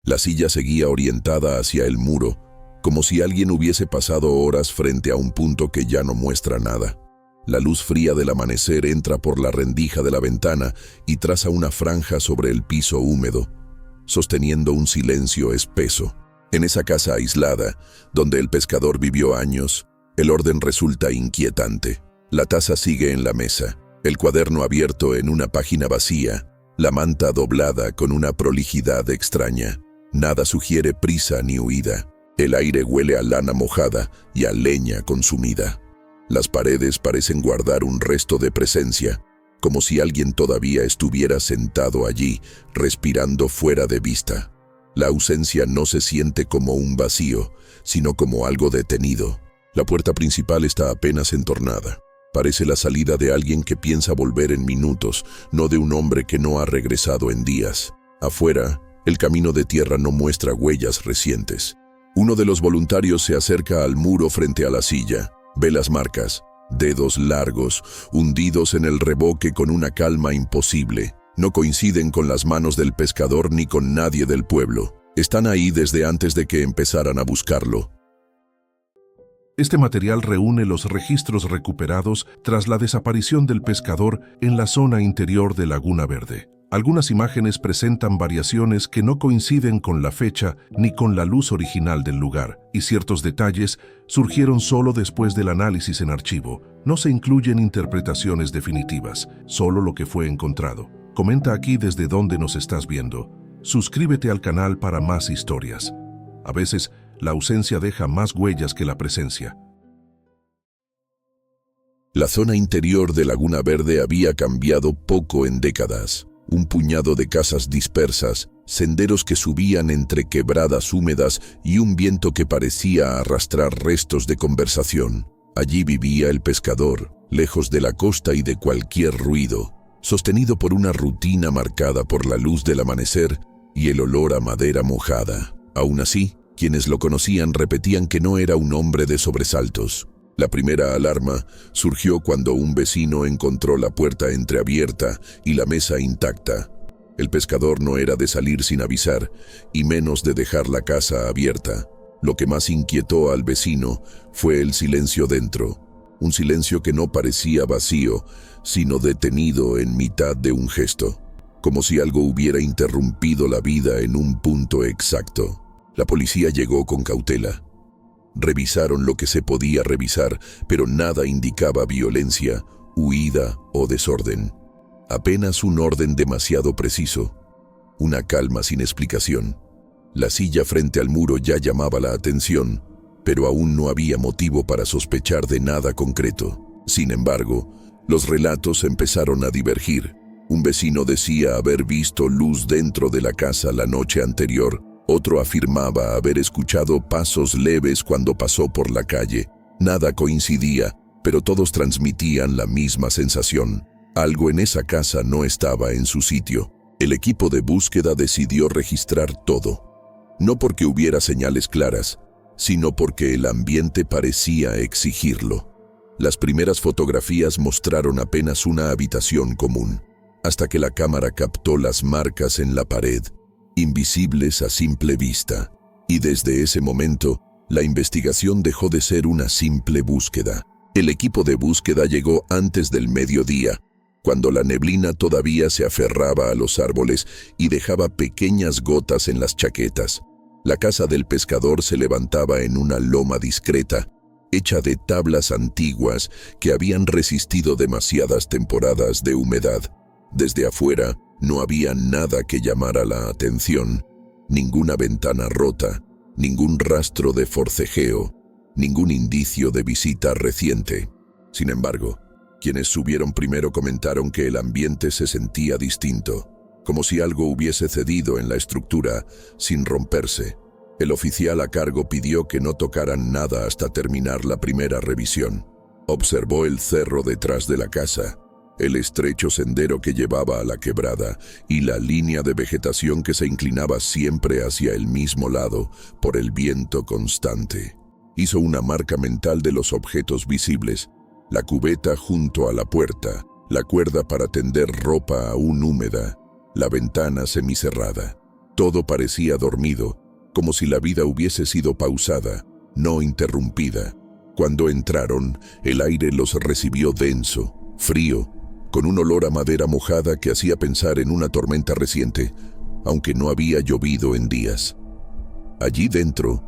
La silla seguía orientada hacia el muro, como si alguien hubiese pasado horas frente a un punto que ya no muestra nada. La luz fría del amanecer entra por la rendija de la ventana y traza una franja sobre el piso húmedo, sosteniendo un silencio espeso. En esa casa aislada, donde el pescador vivió años, el orden resulta inquietante. La taza sigue en la mesa, el cuaderno abierto en una página vacía, la manta doblada con una prolijidad extraña. Nada sugiere prisa ni huida. El aire huele a lana mojada y a leña consumida. Las paredes parecen guardar un resto de presencia, como si alguien todavía estuviera sentado allí, respirando fuera de vista. La ausencia no se siente como un vacío, sino como algo detenido. La puerta principal está apenas entornada. Parece la salida de alguien que piensa volver en minutos, no de un hombre que no ha regresado en días. Afuera, el camino de tierra no muestra huellas recientes. Uno de los voluntarios se acerca al muro frente a la silla. Ve las marcas, dedos largos, hundidos en el revoque con una calma imposible. No coinciden con las manos del pescador ni con nadie del pueblo. Están ahí desde antes de que empezaran a buscarlo. Este material reúne los registros recuperados tras la desaparición del pescador en la zona interior de Laguna Verde. Algunas imágenes presentan variaciones que no coinciden con la fecha ni con la luz original del lugar, y ciertos detalles surgieron solo después del análisis en archivo. No se incluyen interpretaciones definitivas, solo lo que fue encontrado. Comenta aquí desde dónde nos estás viendo. Suscríbete al canal para más historias. A veces, la ausencia deja más huellas que la presencia. La zona interior de Laguna Verde había cambiado poco en décadas. Un puñado de casas dispersas, senderos que subían entre quebradas húmedas y un viento que parecía arrastrar restos de conversación. Allí vivía el pescador, lejos de la costa y de cualquier ruido, sostenido por una rutina marcada por la luz del amanecer y el olor a madera mojada. Aún así, quienes lo conocían repetían que no era un hombre de sobresaltos. La primera alarma surgió cuando un vecino encontró la puerta entreabierta y la mesa intacta. El pescador no era de salir sin avisar, y menos de dejar la casa abierta. Lo que más inquietó al vecino fue el silencio dentro. Un silencio que no parecía vacío, sino detenido en mitad de un gesto, como si algo hubiera interrumpido la vida en un punto exacto. La policía llegó con cautela. Revisaron lo que se podía revisar, pero nada indicaba violencia, huida o desorden. Apenas un orden demasiado preciso, una calma sin explicación. La silla frente al muro ya llamaba la atención, pero aún no había motivo para sospechar de nada concreto. Sin embargo, los relatos empezaron a divergir. Un vecino decía haber visto luz dentro de la casa la noche anterior. Otro afirmaba haber escuchado pasos leves cuando pasó por la calle. Nada coincidía, pero todos transmitían la misma sensación. Algo en esa casa no estaba en su sitio. El equipo de búsqueda decidió registrar todo. No porque hubiera señales claras, sino porque el ambiente parecía exigirlo. Las primeras fotografías mostraron apenas una habitación común, hasta que la cámara captó las marcas en la pared, invisibles a simple vista, y desde ese momento, la investigación dejó de ser una simple búsqueda. El equipo de búsqueda llegó antes del mediodía, cuando la neblina todavía se aferraba a los árboles y dejaba pequeñas gotas en las chaquetas. La casa del pescador se levantaba en una loma discreta, hecha de tablas antiguas que habían resistido demasiadas temporadas de humedad. Desde afuera, no había nada que llamara la atención, ninguna ventana rota, ningún rastro de forcejeo, ningún indicio de visita reciente. Sin embargo, quienes subieron primero comentaron que el ambiente se sentía distinto, como si algo hubiese cedido en la estructura sin romperse. El oficial a cargo pidió que no tocaran nada hasta terminar la primera revisión. Observó el cerro detrás de la casa, el estrecho sendero que llevaba a la quebrada y la línea de vegetación que se inclinaba siempre hacia el mismo lado por el viento constante. Hizo una marca mental de los objetos visibles: la cubeta junto a la puerta, la cuerda para tender ropa aún húmeda, la ventana semicerrada. Todo parecía dormido, como si la vida hubiese sido pausada, no interrumpida. Cuando entraron, el aire los recibió denso, frío, con un olor a madera mojada que hacía pensar en una tormenta reciente, aunque no había llovido en días. Allí dentro,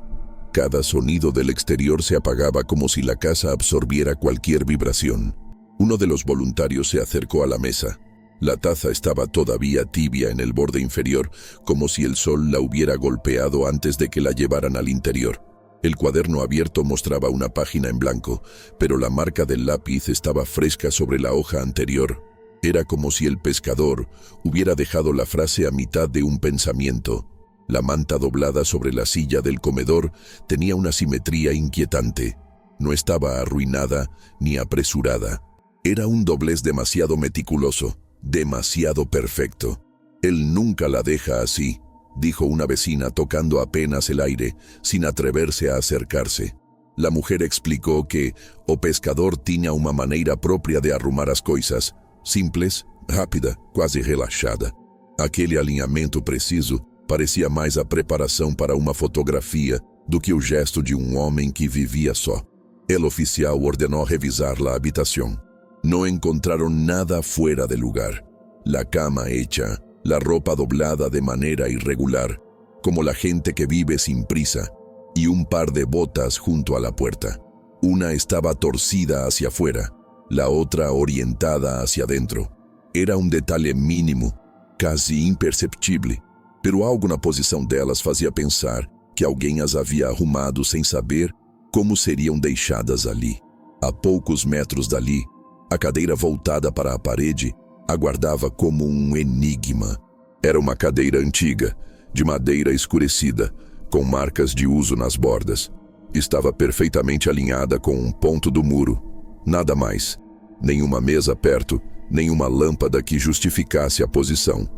cada sonido del exterior se apagaba como si la casa absorbiera cualquier vibración. Uno de los voluntarios se acercó a la mesa. La taza estaba todavía tibia en el borde inferior, como si el sol la hubiera golpeado antes de que la llevaran al interior. El cuaderno abierto mostraba una página en blanco, pero la marca del lápiz estaba fresca sobre la hoja anterior. Era como si el pescador hubiera dejado la frase a mitad de un pensamiento. La manta doblada sobre la silla del comedor tenía una simetría inquietante. No estaba arruinada ni apresurada. Era un doblez demasiado meticuloso, demasiado perfecto. «Él nunca la deja así», dijo una vecina tocando apenas el aire, sin atreverse a acercarse. La mujer explicou que o pescador tinha uma maneira própria de arrumar as coisas, simples, rápida, quase relaxada. Aquele alinhamento preciso parecia mais a preparação para uma fotografia do que o gesto de um homem que vivia só. El oficial ordenou revisar la habitación. No encontraron nada fuera de lugar. La cama hecha, la ropa doblada de manera irregular, como la gente que vive sin prisa, y un par de botas junto a la puerta. Una estaba torcida hacia afuera, la otra orientada hacia adentro. Era un detalle mínimo, casi imperceptible, pero algo na posição delas fazia pensar que alguém as havia arrumado sem saber como seriam deixadas ali. A poucos metros dali, a cadeira voltada para a parede aguardava como um enigma. Era uma cadeira antiga, de madeira escurecida, com marcas de uso nas bordas. Estava perfeitamente alinhada com um ponto do muro. Nada mais. Nenhuma mesa perto, nenhuma lâmpada que justificasse a posição.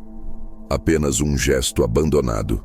Apenas um gesto abandonado.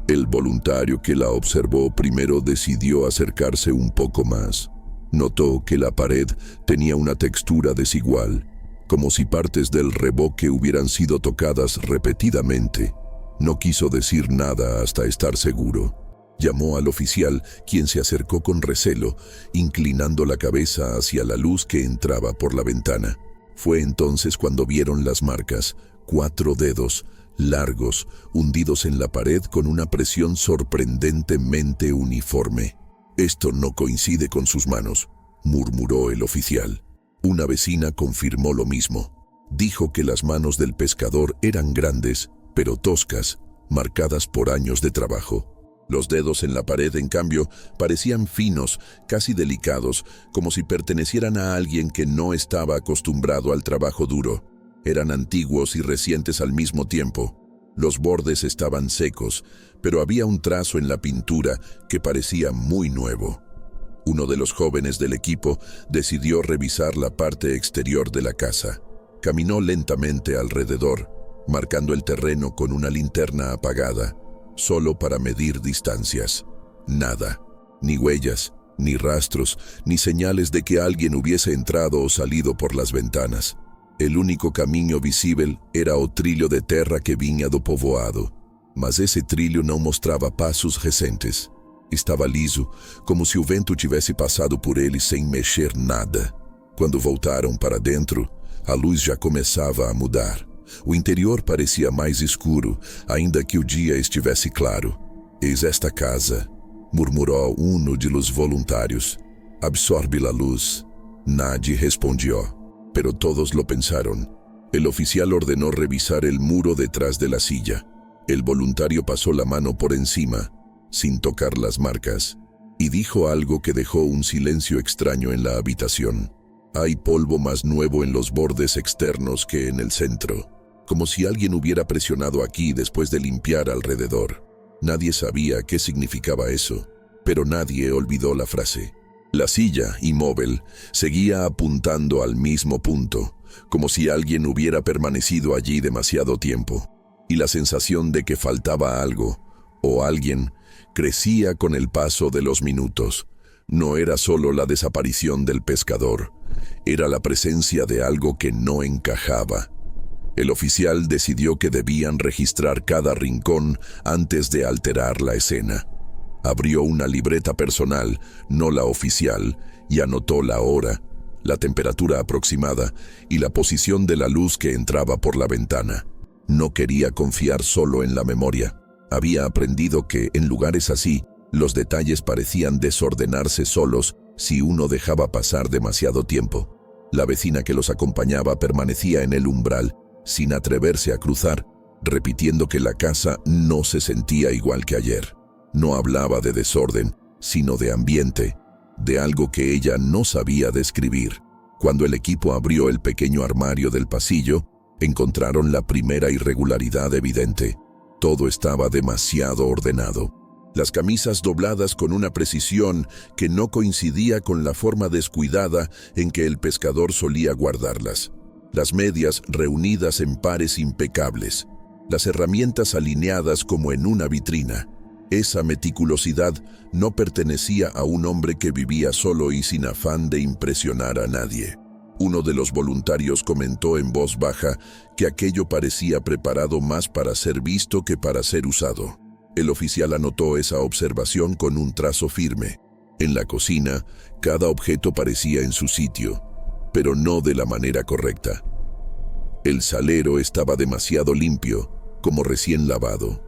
El voluntario que la observó primero decidió acercarse un poco más. Notó que la pared tenía una textura desigual, como si partes del revoque hubieran sido tocadas repetidamente. No quiso decir nada hasta estar seguro. Llamó al oficial, quien se acercó con recelo, inclinando la cabeza hacia la luz que entraba por la ventana. Fue entonces cuando vieron las marcas, 4 dedos, largos, hundidos en la pared con una presión sorprendentemente uniforme. «Esto no coincide con sus manos», murmuró el oficial. Una vecina confirmó lo mismo. Dijo que las manos del pescador eran grandes, pero toscas, marcadas por años de trabajo. Los dedos en la pared, en cambio, parecían finos, casi delicados, como si pertenecieran a alguien que no estaba acostumbrado al trabajo duro. Eran antiguos y recientes al mismo tiempo. Los bordes estaban secos, pero había un trazo en la pintura que parecía muy nuevo. Uno de los jóvenes del equipo decidió revisar la parte exterior de la casa. Caminó lentamente alrededor, marcando el terreno con una linterna apagada, solo para medir distancias. Nada, ni huellas, ni rastros, ni señales de que alguien hubiese entrado o salido por las ventanas. El único caminho visível era o trilho de terra que vinha do povoado, mas esse trilho não mostrava passos recentes. Estava liso, como se o vento tivesse passado por ele sem mexer nada. Quando voltaram para dentro, a luz já começava a mudar. O interior parecia mais escuro, ainda que o dia estivesse claro. «Eis esta casa», murmurou uno de los voluntários. «Absorbe la luz». Nadie respondió, pero todos lo pensaron. El oficial ordenó revisar el muro detrás de la silla. El voluntario pasó la mano por encima, sin tocar las marcas, y dijo algo que dejó un silencio extraño en la habitación. Hay polvo más nuevo en los bordes externos que en el centro, como si alguien hubiera presionado aquí después de limpiar alrededor. Nadie sabía qué significaba eso, pero nadie olvidó la frase. La silla, inmóvil, seguía apuntando al mismo punto, como si alguien hubiera permanecido allí demasiado tiempo, y la sensación de que faltaba algo, o alguien, crecía con el paso de los minutos. No era solo la desaparición del pescador, era la presencia de algo que no encajaba. El oficial decidió que debían registrar cada rincón antes de alterar la escena. Abrió una libreta personal, no la oficial, y anotó la hora, la temperatura aproximada y la posición de la luz que entraba por la ventana. No quería confiar solo en la memoria. Había aprendido que, en lugares así, los detalles parecían desordenarse solos si uno dejaba pasar demasiado tiempo. La vecina que los acompañaba permanecía en el umbral, sin atreverse a cruzar, repitiendo que la casa no se sentía igual que ayer. No hablaba de desorden, sino de ambiente, de algo que ella no sabía describir. Cuando el equipo abrió el pequeño armario del pasillo, encontraron la primera irregularidad evidente. Todo estaba demasiado ordenado. Las camisas dobladas con una precisión que no coincidía con la forma descuidada en que el pescador solía guardarlas. Las medias reunidas en pares impecables. Las herramientas alineadas como en una vitrina. Esa meticulosidad no pertenecía a un hombre que vivía solo y sin afán de impresionar a nadie. Uno de los voluntarios comentó en voz baja que aquello parecía preparado más para ser visto que para ser usado. El oficial anotó esa observación con un trazo firme. En la cocina, cada objeto parecía en su sitio, pero no de la manera correcta. El salero estaba demasiado limpio, como recién lavado.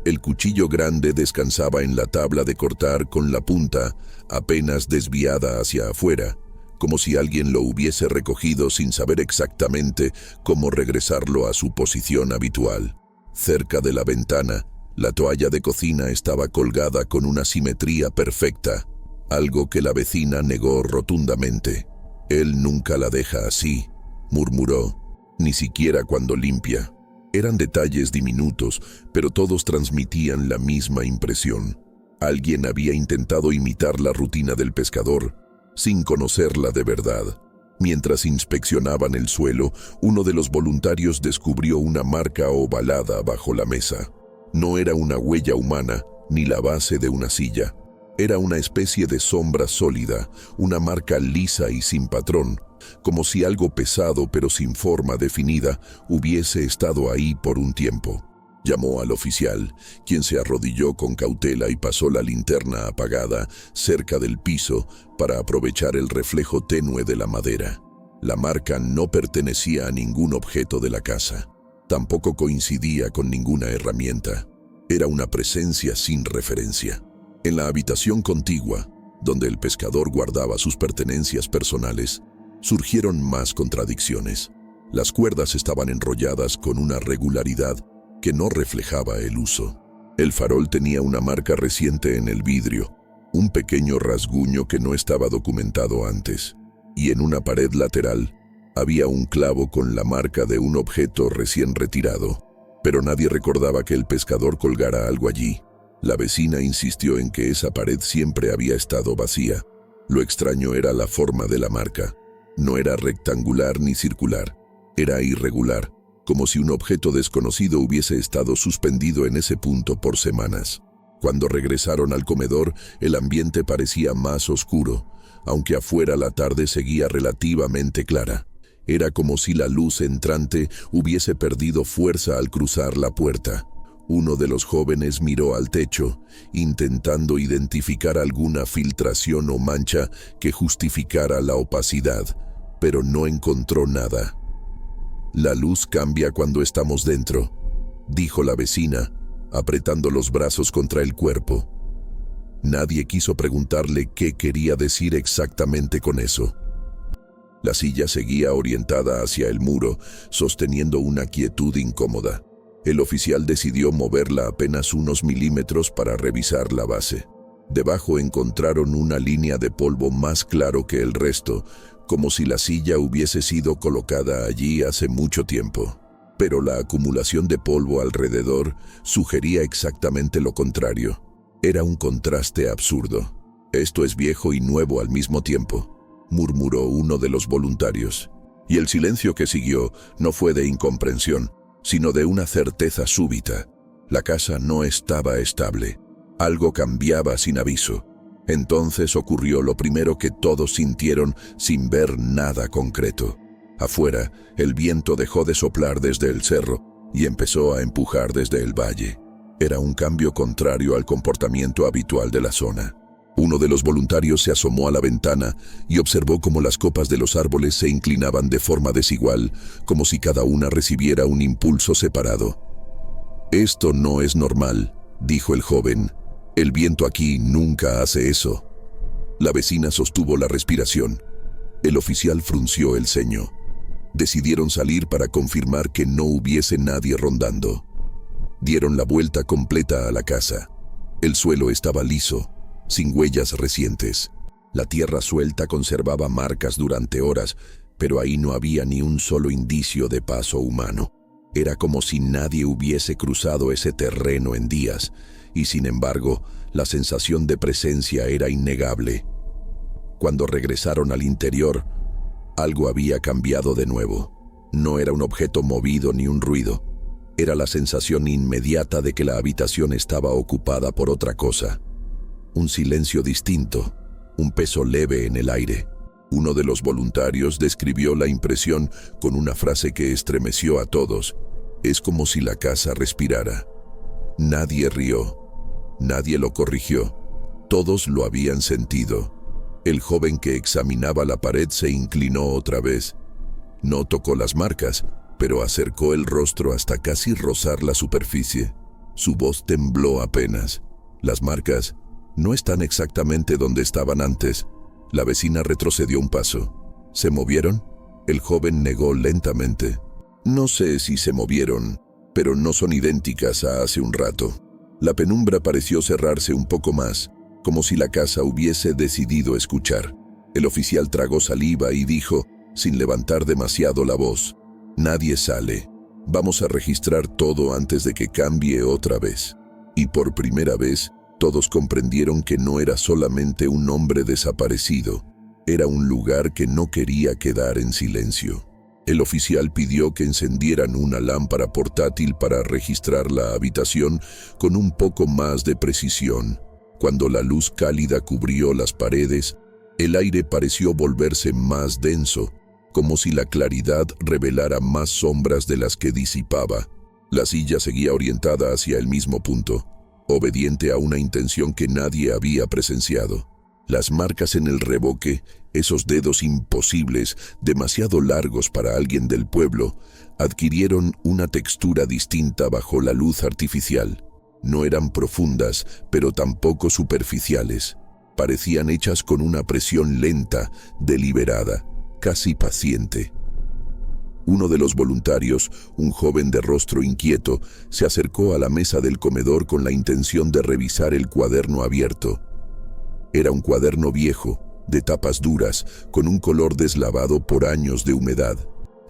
El cuchillo grande descansaba en la tabla de cortar con la punta apenas desviada hacia afuera, como si alguien lo hubiese recogido sin saber exactamente cómo regresarlo a su posición habitual. Cerca de la ventana, la toalla de cocina estaba colgada con una simetría perfecta, algo que la vecina negó rotundamente. «Él nunca la deja así», murmuró, «ni siquiera cuando limpia». Eran detalles diminutos, pero todos transmitían la misma impresión. Alguien había intentado imitar la rutina del pescador, sin conocerla de verdad. Mientras inspeccionaban el suelo, uno de los voluntarios descubrió una marca ovalada bajo la mesa. No era una huella humana, ni la base de una silla. Era una especie de sombra sólida, una marca lisa y sin patrón, como si algo pesado pero sin forma definida hubiese estado ahí por un tiempo. Llamó al oficial, quien se arrodilló con cautela y pasó la linterna apagada cerca del piso para aprovechar el reflejo tenue de la madera. La marca no pertenecía a ningún objeto de la casa. Tampoco coincidía con ninguna herramienta. Era una presencia sin referencia. En la habitación contigua, donde el pescador guardaba sus pertenencias personales, surgieron más contradicciones. Las cuerdas estaban enrolladas con una regularidad que no reflejaba el uso. El farol tenía una marca reciente en el vidrio, un pequeño rasguño que no estaba documentado antes, y en una pared lateral había un clavo con la marca de un objeto recién retirado, pero nadie recordaba que el pescador colgara algo allí. La vecina insistió en que esa pared siempre había estado vacía. Lo extraño era la forma de la marca. No era rectangular ni circular, era irregular, como si un objeto desconocido hubiese estado suspendido en ese punto por semanas. Cuando regresaron al comedor, el ambiente parecía más oscuro, aunque afuera la tarde seguía relativamente clara. Era como si la luz entrante hubiese perdido fuerza al cruzar la puerta. Uno de los jóvenes miró al techo, intentando identificar alguna filtración o mancha que justificara la opacidad, pero no encontró nada. «La luz cambia cuando estamos dentro», dijo la vecina, apretando los brazos contra el cuerpo. Nadie quiso preguntarle qué quería decir exactamente con eso. La silla seguía orientada hacia el muro, sosteniendo una quietud incómoda. El oficial decidió moverla apenas unos milímetros para revisar la base. Debajo encontraron una línea de polvo más claro que el resto, como si la silla hubiese sido colocada allí hace mucho tiempo. Pero la acumulación de polvo alrededor sugería exactamente lo contrario. Era un contraste absurdo. «Esto es viejo y nuevo al mismo tiempo», murmuró uno de los voluntarios. Y el silencio que siguió no fue de incomprensión, sino de una certeza súbita. La casa no estaba estable. Algo cambiaba sin aviso. Entonces ocurrió lo primero que todos sintieron sin ver nada concreto. Afuera, el viento dejó de soplar desde el cerro y empezó a empujar desde el valle. Era un cambio contrario al comportamiento habitual de la zona. Uno de los voluntarios se asomó a la ventana y observó cómo las copas de los árboles se inclinaban de forma desigual, como si cada una recibiera un impulso separado. «Esto no es normal», dijo el joven. «El viento aquí nunca hace eso». La vecina sostuvo la respiración. El oficial frunció el ceño. Decidieron salir para confirmar que no hubiese nadie rondando. Dieron la vuelta completa a la casa. El suelo estaba liso, sin huellas recientes. La tierra suelta conservaba marcas durante horas, pero ahí no había ni un solo indicio de paso humano. Era como si nadie hubiese cruzado ese terreno en días, y sin embargo, la sensación de presencia era innegable. Cuando regresaron al interior, algo había cambiado de nuevo. No era un objeto movido ni un ruido. Era la sensación inmediata de que la habitación estaba ocupada por otra cosa. Un silencio distinto, un peso leve en el aire. Uno de los voluntarios describió la impresión con una frase que estremeció a todos. «Es como si la casa respirara». Nadie rió. Nadie lo corrigió. Todos lo habían sentido. El joven que examinaba la pared se inclinó otra vez. No tocó las marcas, pero acercó el rostro hasta casi rozar la superficie. Su voz tembló apenas. «Las marcas no están exactamente donde estaban antes». La vecina retrocedió un paso. «¿Se movieron?». El joven negó lentamente. «No sé si se movieron, pero no son idénticas a hace un rato». La penumbra pareció cerrarse un poco más, como si la casa hubiese decidido escuchar. El oficial tragó saliva y dijo, sin levantar demasiado la voz: «Nadie sale. Vamos a registrar todo antes de que cambie otra vez». Y por primera vez, todos comprendieron que no era solamente un hombre desaparecido, era un lugar que no quería quedar en silencio. El oficial pidió que encendieran una lámpara portátil para registrar la habitación con un poco más de precisión. Cuando la luz cálida cubrió las paredes, el aire pareció volverse más denso, como si la claridad revelara más sombras de las que disipaba. La silla seguía orientada hacia el mismo punto, obediente a una intención que nadie había presenciado. Las marcas en el revoque, esos dedos imposibles, demasiado largos para alguien del pueblo, adquirieron una textura distinta bajo la luz artificial. No eran profundas, pero tampoco superficiales. Parecían hechas con una presión lenta, deliberada, casi paciente. Uno de los voluntarios, un joven de rostro inquieto, se acercó a la mesa del comedor con la intención de revisar el cuaderno abierto. Era un cuaderno viejo, de tapas duras, con un color deslavado por años de humedad.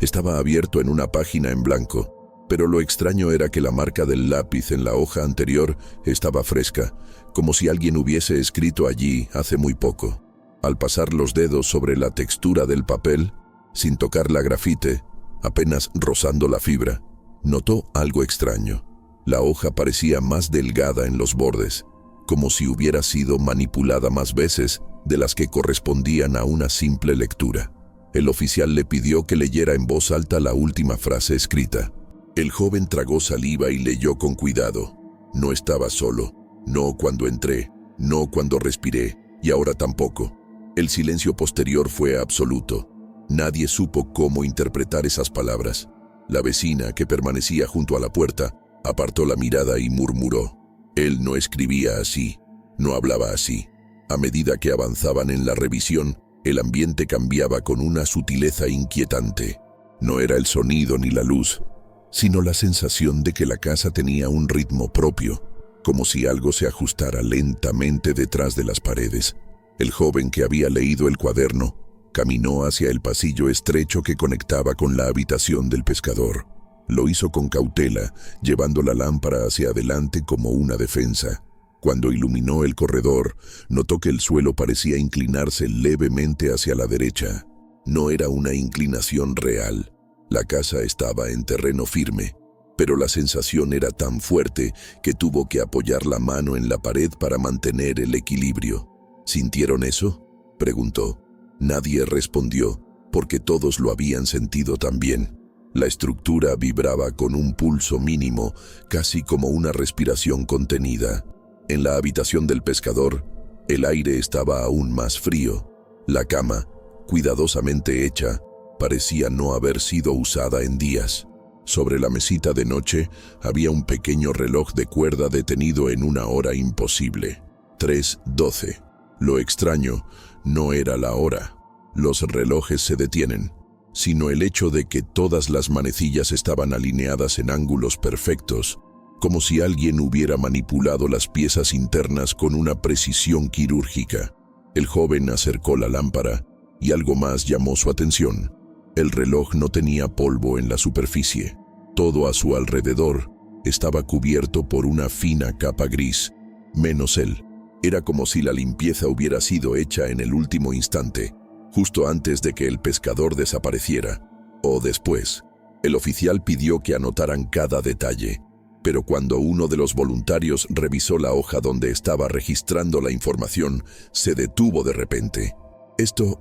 Estaba abierto en una página en blanco, pero lo extraño era que la marca del lápiz en la hoja anterior estaba fresca, como si alguien hubiese escrito allí hace muy poco. Al pasar los dedos sobre la textura del papel, sin tocar la grafite, apenas rozando la fibra, notó algo extraño. La hoja parecía más delgada en los bordes, como si hubiera sido manipulada más veces de las que correspondían a una simple lectura. El oficial le pidió que leyera en voz alta la última frase escrita. El joven tragó saliva y leyó con cuidado. «No estaba solo, no cuando entré, no cuando respiré, y ahora tampoco». El silencio posterior fue absoluto. Nadie supo cómo interpretar esas palabras. La vecina, que permanecía junto a la puerta, apartó la mirada y murmuró: «Él no escribía así, no hablaba así». A medida que avanzaban en la revisión, el ambiente cambiaba con una sutileza inquietante. No era el sonido ni la luz, sino la sensación de que la casa tenía un ritmo propio, como si algo se ajustara lentamente detrás de las paredes. El joven que había leído el cuaderno caminó hacia el pasillo estrecho que conectaba con la habitación del pescador. Lo hizo con cautela, llevando la lámpara hacia adelante como una defensa. Cuando iluminó el corredor, notó que el suelo parecía inclinarse levemente hacia la derecha. No era una inclinación real. La casa estaba en terreno firme, pero la sensación era tan fuerte que tuvo que apoyar la mano en la pared para mantener el equilibrio. «¿Sintieron eso?», preguntó. Nadie respondió, porque todos lo habían sentido también. La estructura vibraba con un pulso mínimo, casi como una respiración contenida. En la habitación del pescador, el aire estaba aún más frío. La cama, cuidadosamente hecha, parecía no haber sido usada en días. Sobre la mesita de noche había un pequeño reloj de cuerda detenido en una hora imposible. 3:12. Lo extraño no era la hora. Los relojes se detienen, sino el hecho de que todas las manecillas estaban alineadas en ángulos perfectos, como si alguien hubiera manipulado las piezas internas con una precisión quirúrgica. El joven acercó la lámpara y algo más llamó su atención. El reloj no tenía polvo en la superficie. Todo a su alrededor estaba cubierto por una fina capa gris, menos él. Era como si la limpieza hubiera sido hecha en el último instante, justo antes de que el pescador desapareciera, o después. El oficial pidió que anotaran cada detalle, pero cuando uno de los voluntarios revisó la hoja donde estaba registrando la información, se detuvo de repente. Esto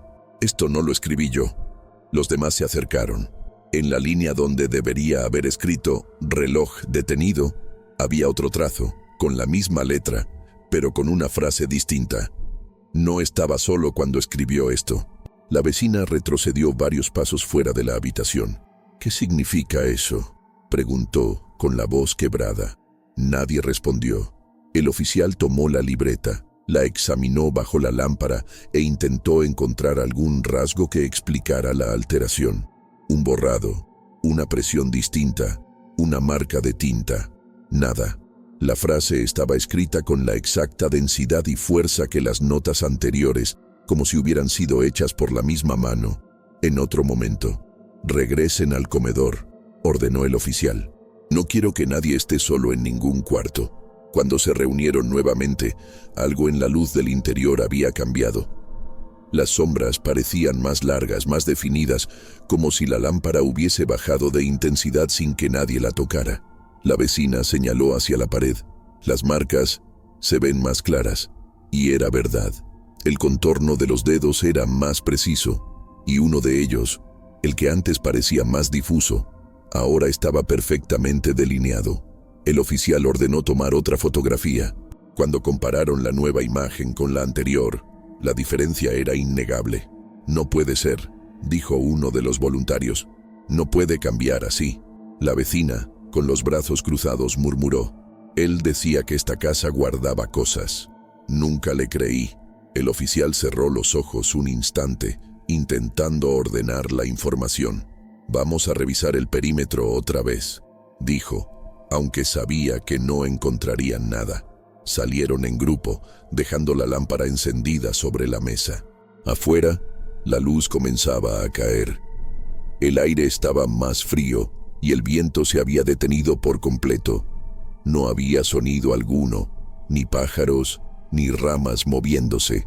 no lo escribí yo. Los demás se acercaron. En la línea donde debería haber escrito reloj detenido, había otro trazo, con la misma letra, pero con una frase distinta. No estaba solo cuando escribió esto. La vecina retrocedió varios pasos fuera de la habitación. ¿Qué significa eso?, preguntó con la voz quebrada. Nadie respondió. El oficial tomó la libreta, la examinó bajo la lámpara e intentó encontrar algún rasgo que explicara la alteración. Un borrado, una presión distinta, una marca de tinta. Nada. La frase estaba escrita con la exacta densidad y fuerza que las notas anteriores, como si hubieran sido hechas por la misma mano. En otro momento. «Regresen al comedor», ordenó el oficial. «No quiero que nadie esté solo en ningún cuarto». Cuando se reunieron nuevamente, algo en la luz del interior había cambiado. Las sombras parecían más largas, más definidas, como si la lámpara hubiese bajado de intensidad sin que nadie la tocara. La vecina señaló hacia la pared. Las marcas se ven más claras. Y era verdad. El contorno de los dedos era más preciso, y uno de ellos, el que antes parecía más difuso, ahora estaba perfectamente delineado. El oficial ordenó tomar otra fotografía. Cuando compararon la nueva imagen con la anterior, la diferencia era innegable. «No puede ser», dijo uno de los voluntarios. «No puede cambiar así». La vecina, con los brazos cruzados, murmuró. «Él decía que esta casa guardaba cosas». «Nunca le creí». El oficial cerró los ojos un instante, intentando ordenar la información. «Vamos a revisar el perímetro otra vez», dijo, aunque sabía que no encontrarían nada. Salieron en grupo, dejando la lámpara encendida sobre la mesa. Afuera, la luz comenzaba a caer. El aire estaba más frío y el viento se había detenido por completo. No había sonido alguno, ni pájaros, ni ramas moviéndose.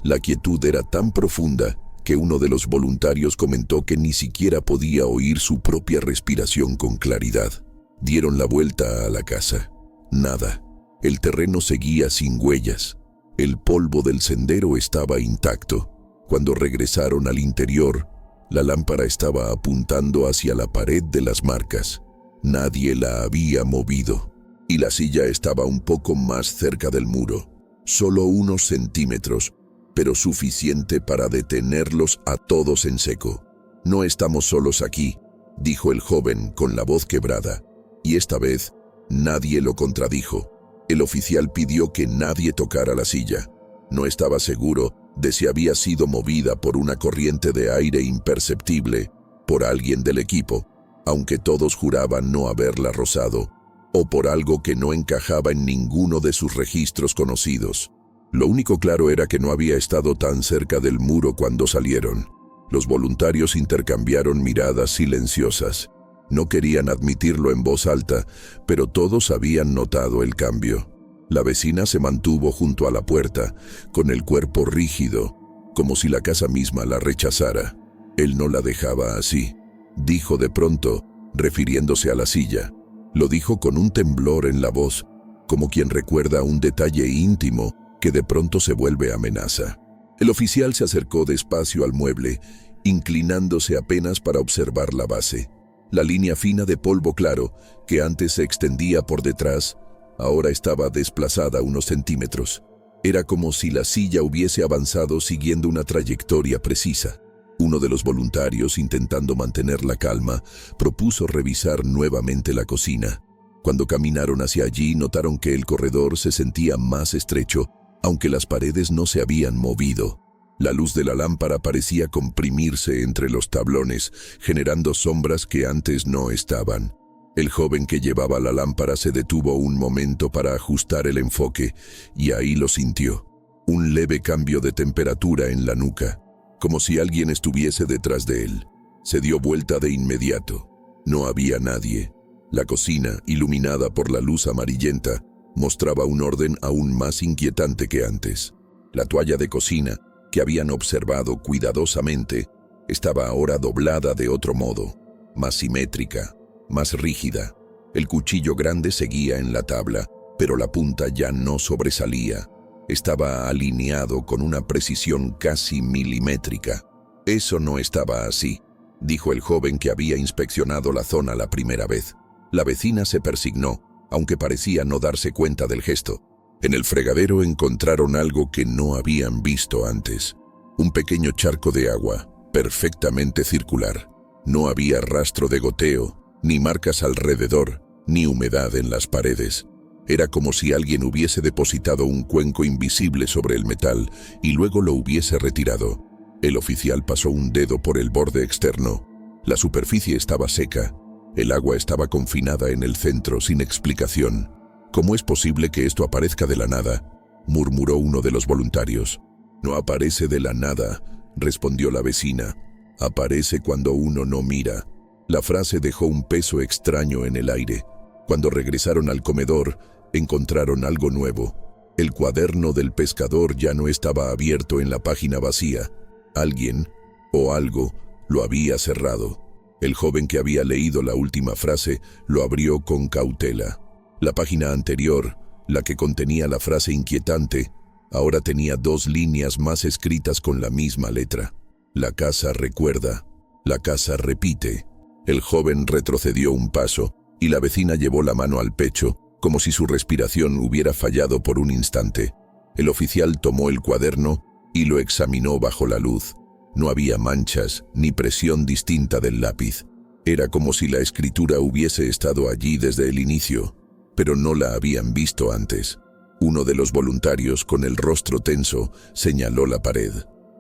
La quietud era tan profunda que uno de los voluntarios comentó que ni siquiera podía oír su propia respiración con claridad. Dieron la vuelta a la casa. Nada. El terreno seguía sin huellas. El polvo del sendero estaba intacto. Cuando regresaron al interior, la lámpara estaba apuntando hacia la pared de las marcas. Nadie la había movido. Y la silla estaba un poco más cerca del muro. Solo unos centímetros, pero suficiente para detenerlos a todos en seco. «No estamos solos aquí», dijo el joven con la voz quebrada. Y esta vez, nadie lo contradijo. El oficial pidió que nadie tocara la silla. No estaba seguro de si había sido movida por una corriente de aire imperceptible, por alguien del equipo, aunque todos juraban no haberla rozado, o por algo que no encajaba en ninguno de sus registros conocidos. Lo único claro era que no había estado tan cerca del muro cuando salieron. Los voluntarios intercambiaron miradas silenciosas. No querían admitirlo en voz alta, pero todos habían notado el cambio. La vecina se mantuvo junto a la puerta, con el cuerpo rígido, como si la casa misma la rechazara. «Él no la dejaba así», dijo de pronto, refiriéndose a la silla. Lo dijo con un temblor en la voz, como quien recuerda un detalle íntimo que de pronto se vuelve amenaza. El oficial se acercó despacio al mueble inclinándose apenas para observar la base. La línea fina de polvo claro, que antes se extendía por detrás, ahora estaba desplazada unos centímetros. Era como si la silla hubiese avanzado siguiendo una trayectoria precisa. Uno de los voluntarios, intentando mantener la calma, propuso revisar nuevamente la cocina. Cuando caminaron hacia allí, notaron que el corredor se sentía más estrecho, aunque las paredes no se habían movido. La luz de la lámpara parecía comprimirse entre los tablones, generando sombras que antes no estaban. El joven que llevaba la lámpara se detuvo un momento para ajustar el enfoque, y ahí lo sintió. Un leve cambio de temperatura en la nuca, como si alguien estuviese detrás de él. Se dio vuelta de inmediato. No había nadie. La cocina, iluminada por la luz amarillenta, mostraba un orden aún más inquietante que antes. La toalla de cocina, que habían observado cuidadosamente, estaba ahora doblada de otro modo, más simétrica, más rígida. El cuchillo grande seguía en la tabla, pero la punta ya no sobresalía. Estaba alineado con una precisión casi milimétrica. «Eso no estaba así», dijo el joven que había inspeccionado la zona la primera vez. La vecina se persignó, aunque parecía no darse cuenta del gesto. En el fregadero encontraron algo que no habían visto antes. Un pequeño charco de agua, perfectamente circular. No había rastro de goteo, ni marcas alrededor, ni humedad en las paredes. Era como si alguien hubiese depositado un cuenco invisible sobre el metal y luego lo hubiese retirado. El oficial pasó un dedo por el borde externo. La superficie estaba seca. El agua estaba confinada en el centro sin explicación. «¿Cómo es posible que esto aparezca de la nada?», murmuró uno de los voluntarios. «No aparece de la nada», respondió la vecina. «Aparece cuando uno no mira». La frase dejó un peso extraño en el aire. Cuando regresaron al comedor, encontraron algo nuevo. El cuaderno del pescador ya no estaba abierto en la página vacía. Alguien, o algo, lo había cerrado. El joven que había leído la última frase lo abrió con cautela. La página anterior, la que contenía la frase inquietante, ahora tenía 2 líneas más escritas con la misma letra. La casa recuerda, la casa repite. El joven retrocedió un paso y la vecina llevó la mano al pecho, como si su respiración hubiera fallado por un instante. El oficial tomó el cuaderno y lo examinó bajo la luz. No había manchas ni presión distinta del lápiz. Era como si la escritura hubiese estado allí desde el inicio, pero no la habían visto antes. Uno de los voluntarios, con el rostro tenso, señaló la pared.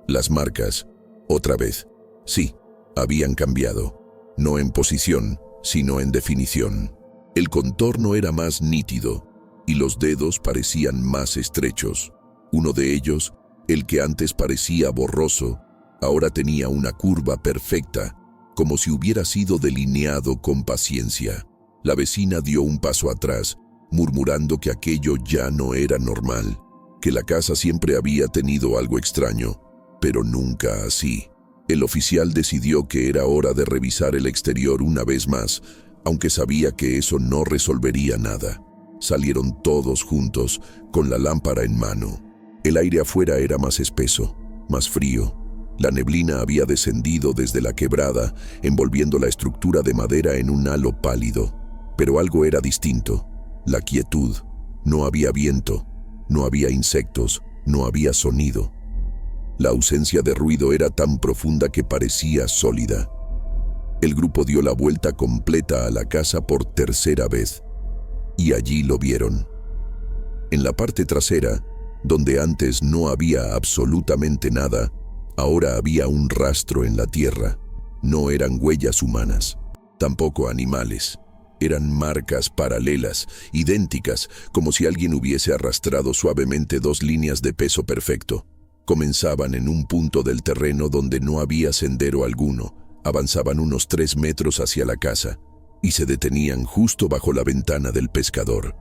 Las marcas, otra vez. Sí, habían cambiado. No en posición, sino en definición. El contorno era más nítido y los dedos parecían más estrechos. Uno de ellos, el que antes parecía borroso, ahora tenía una curva perfecta, como si hubiera sido delineado con paciencia. La vecina dio un paso atrás, murmurando que aquello ya no era normal, que la casa siempre había tenido algo extraño, pero nunca así. El oficial decidió que era hora de revisar el exterior una vez más, aunque sabía que eso no resolvería nada. Salieron todos juntos, con la lámpara en mano. El aire afuera era más espeso, más frío. La neblina había descendido desde la quebrada, envolviendo la estructura de madera en un halo pálido. Pero algo era distinto: la quietud. No había viento, no había insectos, no había sonido. La ausencia de ruido era tan profunda que parecía sólida. El grupo dio la vuelta completa a la casa por tercera vez, y allí lo vieron. En la parte trasera, donde antes no había absolutamente nada, ahora había un rastro en la tierra. No eran huellas humanas, tampoco animales. Eran marcas paralelas, idénticas, como si alguien hubiese arrastrado suavemente 2 líneas de peso perfecto. Comenzaban en un punto del terreno donde no había sendero alguno, avanzaban unos 3 metros hacia la casa y se detenían justo bajo la ventana del pescador.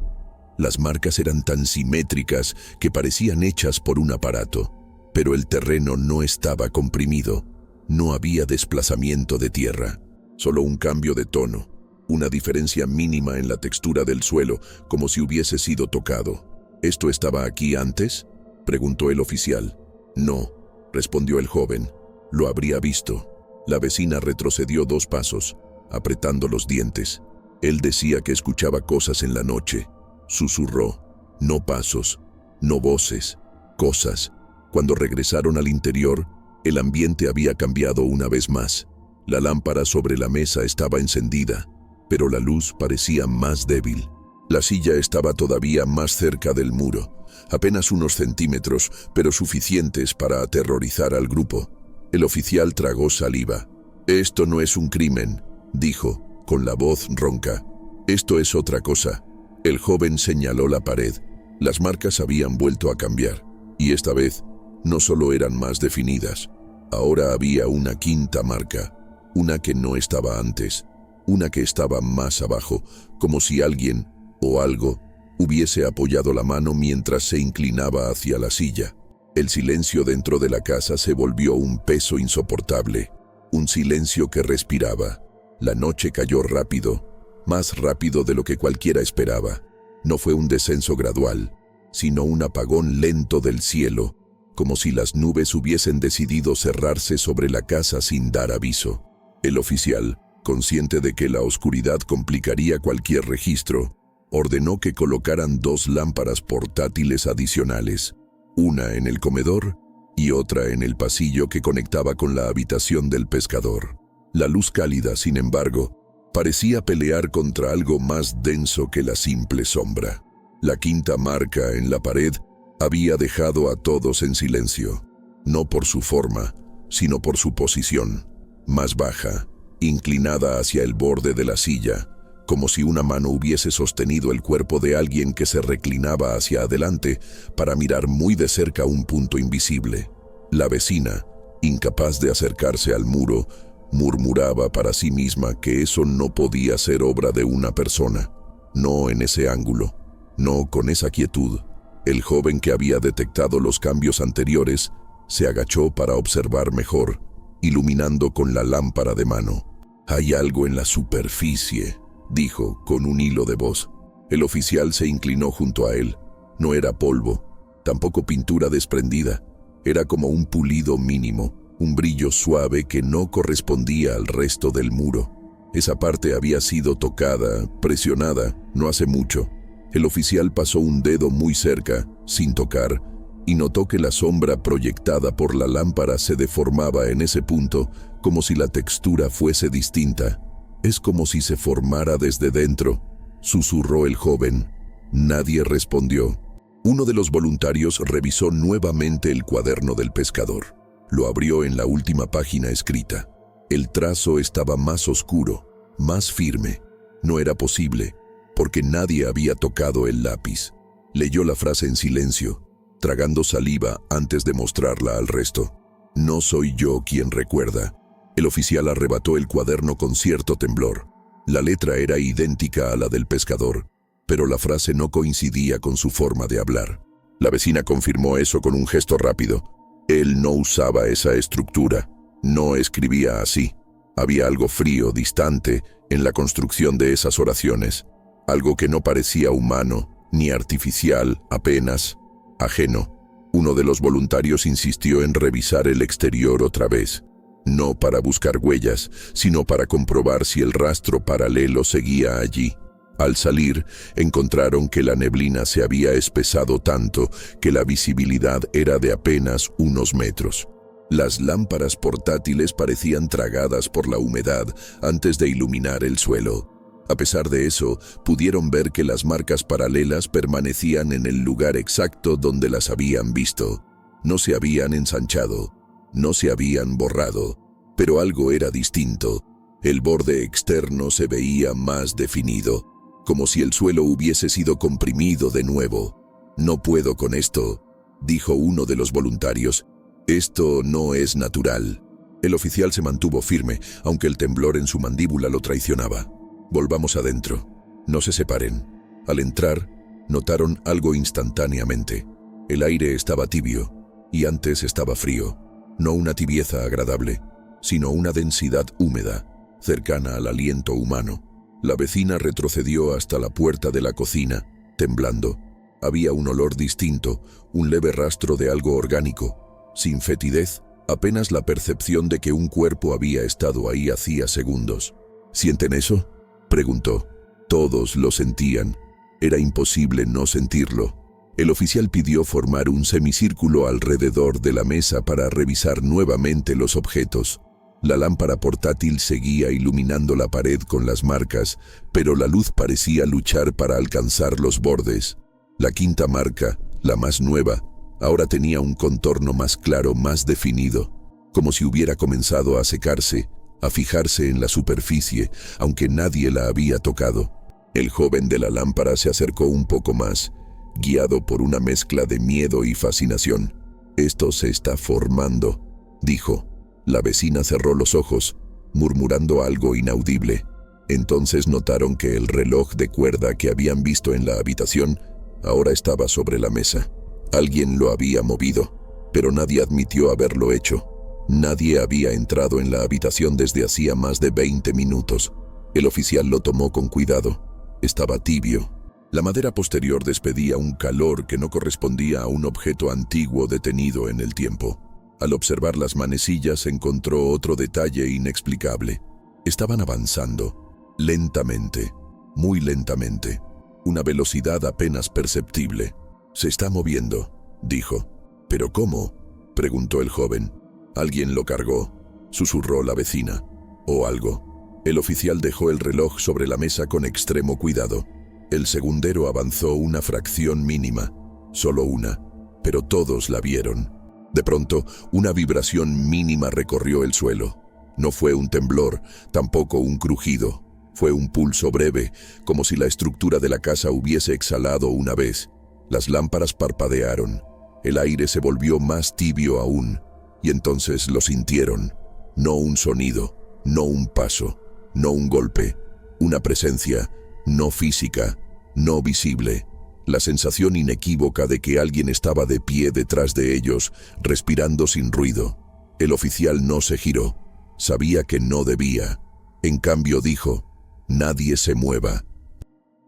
Las marcas eran tan simétricas que parecían hechas por un aparato, pero el terreno no estaba comprimido, no había desplazamiento de tierra, solo un cambio de tono, una diferencia mínima en la textura del suelo, como si hubiese sido tocado. ¿Esto estaba aquí antes?, preguntó el oficial. «No», respondió el joven, «lo habría visto». La vecina retrocedió 2 pasos, apretando los dientes. Él decía que escuchaba cosas en la noche. Susurró: no pasos, no voces, cosas. Cuando regresaron al interior, el ambiente había cambiado una vez más. La lámpara sobre la mesa estaba encendida, pero la luz parecía más débil. La silla estaba todavía más cerca del muro, apenas unos centímetros, pero suficientes para aterrorizar al grupo. El oficial tragó saliva. «Esto no es un crimen», dijo, con la voz ronca. «Esto es otra cosa». El joven señaló la pared. Las marcas habían vuelto a cambiar, y esta vez no solo eran más definidas. Ahora había una quinta marca, una que no estaba antes, una que estaba más abajo, como si alguien o algo hubiese apoyado la mano mientras se inclinaba hacia la silla. El silencio dentro de la casa se volvió un peso insoportable, un silencio que respiraba. La noche cayó rápido, más rápido de lo que cualquiera esperaba. No fue un descenso gradual, sino un apagón lento del cielo, como si las nubes hubiesen decidido cerrarse sobre la casa sin dar aviso. El oficial, consciente de que la oscuridad complicaría cualquier registro, ordenó que colocaran 2 lámparas portátiles adicionales, una en el comedor y otra en el pasillo que conectaba con la habitación del pescador. La luz cálida, sin embargo, parecía pelear contra algo más denso que la simple sombra. La quinta marca en la pared había dejado a todos en silencio, no por su forma, sino por su posición, más baja, inclinada hacia el borde de la silla, como si una mano hubiese sostenido el cuerpo de alguien que se reclinaba hacia adelante para mirar muy de cerca un punto invisible. La vecina, incapaz de acercarse al muro, murmuraba para sí misma que eso no podía ser obra de una persona, no en ese ángulo, no con esa quietud. El joven que había detectado los cambios anteriores se agachó para observar mejor, iluminando con la lámpara de mano. «Hay algo en la superficie», dijo con un hilo de voz. El oficial se inclinó junto a él. No era polvo, tampoco pintura desprendida. Era como un pulido mínimo, un brillo suave que no correspondía al resto del muro. Esa parte había sido tocada, presionada, no hace mucho. El oficial pasó un dedo muy cerca, sin tocar, y notó que la sombra proyectada por la lámpara se deformaba en ese punto, como si la textura fuese distinta. «Es como si se formara desde dentro», susurró el joven. Nadie respondió. Uno de los voluntarios revisó nuevamente el cuaderno del pescador. Lo abrió en la última página escrita. El trazo estaba más oscuro, más firme. No era posible, porque nadie había tocado el lápiz. Leyó la frase en silencio, tragando saliva antes de mostrarla al resto. «No soy yo quien recuerda». El oficial arrebató el cuaderno con cierto temblor. La letra era idéntica a la del pescador, pero la frase no coincidía con su forma de hablar. La vecina confirmó eso con un gesto rápido. Él no usaba esa estructura, no escribía así. Había algo frío, distante, en la construcción de esas oraciones. Algo que no parecía humano, ni artificial, apenas ajeno. Uno de los voluntarios insistió en revisar el exterior otra vez. No para buscar huellas, sino para comprobar si el rastro paralelo seguía allí. Al salir, encontraron que la neblina se había espesado tanto que la visibilidad era de apenas unos metros. Las lámparas portátiles parecían tragadas por la humedad antes de iluminar el suelo. A pesar de eso, pudieron ver que las marcas paralelas permanecían en el lugar exacto donde las habían visto. No se habían ensanchado. No se habían borrado, pero algo era distinto. El borde externo se veía más definido, como si el suelo hubiese sido comprimido de nuevo. «No puedo con esto», dijo uno de los voluntarios. «Esto no es natural». El oficial se mantuvo firme, aunque el temblor en su mandíbula lo traicionaba. «Volvamos adentro. No se separen». Al entrar, notaron algo instantáneamente. El aire estaba tibio, y antes estaba frío. No una tibieza agradable, sino una densidad húmeda, cercana al aliento humano. La vecina retrocedió hasta la puerta de la cocina, temblando. Había un olor distinto, un leve rastro de algo orgánico, sin fetidez, Apenas la percepción de que un cuerpo había estado ahí hacía segundos. ¿Sienten eso?, preguntó. Todos lo sentían. Era imposible no sentirlo. El oficial pidió formar un semicírculo alrededor de la mesa para revisar nuevamente los objetos. La lámpara portátil seguía iluminando la pared con las marcas, pero la luz parecía luchar para alcanzar los bordes. La quinta marca, la más nueva, ahora tenía un contorno más claro, más definido, como si hubiera comenzado a secarse, a fijarse en la superficie, aunque nadie la había tocado. El joven de la lámpara se acercó un poco más, guiado por una mezcla de miedo y fascinación. «Esto se está formando», dijo. La vecina cerró los ojos, murmurando algo inaudible. Entonces notaron que el reloj de cuerda que habían visto en la habitación ahora estaba sobre la mesa. Alguien lo había movido, pero nadie admitió haberlo hecho. Nadie había entrado en la habitación desde hacía más de 20 minutos. El oficial lo tomó con cuidado. Estaba tibio. La madera posterior despedía un calor que no correspondía a un objeto antiguo detenido en el tiempo. Al observar las manecillas encontró otro detalle inexplicable. Estaban avanzando, lentamente, muy lentamente. Una velocidad apenas perceptible. «Se está moviendo», dijo. «¿Pero cómo?», preguntó el joven. «Alguien lo cargó», susurró la vecina. «O algo». El oficial dejó el reloj sobre la mesa con extremo cuidado. El segundero avanzó una fracción mínima, solo una, pero todos la vieron. De pronto, una vibración mínima recorrió el suelo. No fue un temblor, tampoco un crujido. Fue un pulso breve, como si la estructura de la casa hubiese exhalado una vez. Las lámparas parpadearon. El aire se volvió más tibio aún. Y entonces lo sintieron. No un sonido, no un paso, no un golpe. Una presencia, no física, no visible. La sensación inequívoca de que alguien estaba de pie detrás de ellos, respirando sin ruido. El oficial no se giró. Sabía que no debía. En cambio dijo: «Nadie se mueva».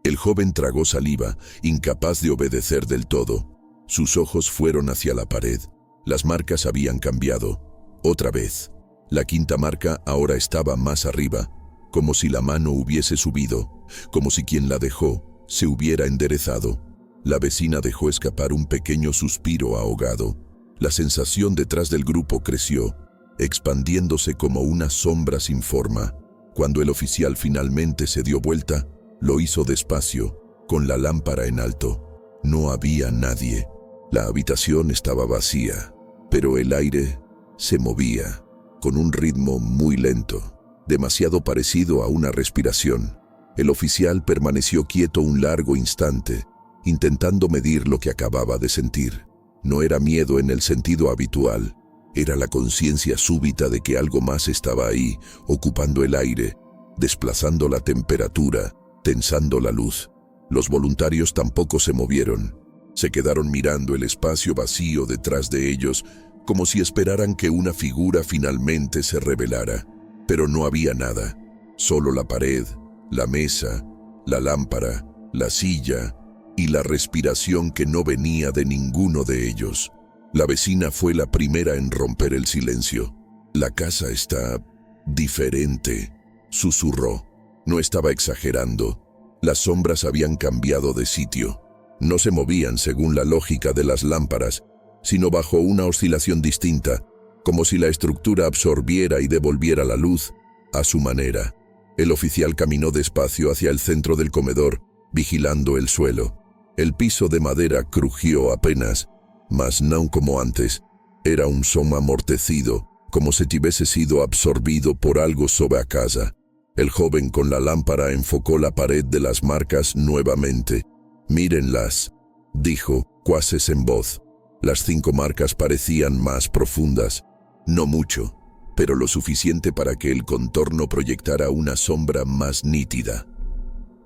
El joven tragó saliva, incapaz de obedecer del todo. Sus ojos fueron hacia la pared. Las marcas habían cambiado. Otra vez. La quinta marca ahora estaba más arriba, como si la mano hubiese subido, como si quien la dejó se hubiera enderezado. La vecina dejó escapar un pequeño suspiro ahogado. La sensación detrás del grupo creció, expandiéndose como una sombra sin forma. Cuando el oficial finalmente se dio vuelta, lo hizo despacio, con la lámpara en alto. No había nadie. La habitación estaba vacía, pero el aire se movía, con un ritmo muy lento, demasiado parecido a una respiración. El oficial permaneció quieto un largo instante, intentando medir lo que acababa de sentir. No era miedo en el sentido habitual, era la conciencia súbita de que algo más estaba ahí, ocupando el aire, desplazando la temperatura, tensando la luz. Los voluntarios tampoco se movieron. Se quedaron mirando el espacio vacío detrás de ellos, como si esperaran que una figura finalmente se revelara. Pero no había nada, solo la pared, la mesa, la lámpara, la silla y la respiración que no venía de ninguno de ellos. La vecina fue la primera en romper el silencio. «La casa está diferente», susurró. No estaba exagerando. Las sombras habían cambiado de sitio. No se movían según la lógica de las lámparas, sino bajo una oscilación distinta, como si la estructura absorbiera y devolviera la luz a su manera. El oficial caminó despacio hacia el centro del comedor, vigilando el suelo. El piso de madera crujió apenas, mas no como antes. Era un son amortecido, como si hubiese sido absorbido por algo sobre la casa. El joven con la lámpara enfocó la pared de las marcas nuevamente. «Mírenlas», dijo, cuasi en voz. Las 5 marcas parecían más profundas. No mucho, pero lo suficiente para que el contorno proyectara una sombra más nítida.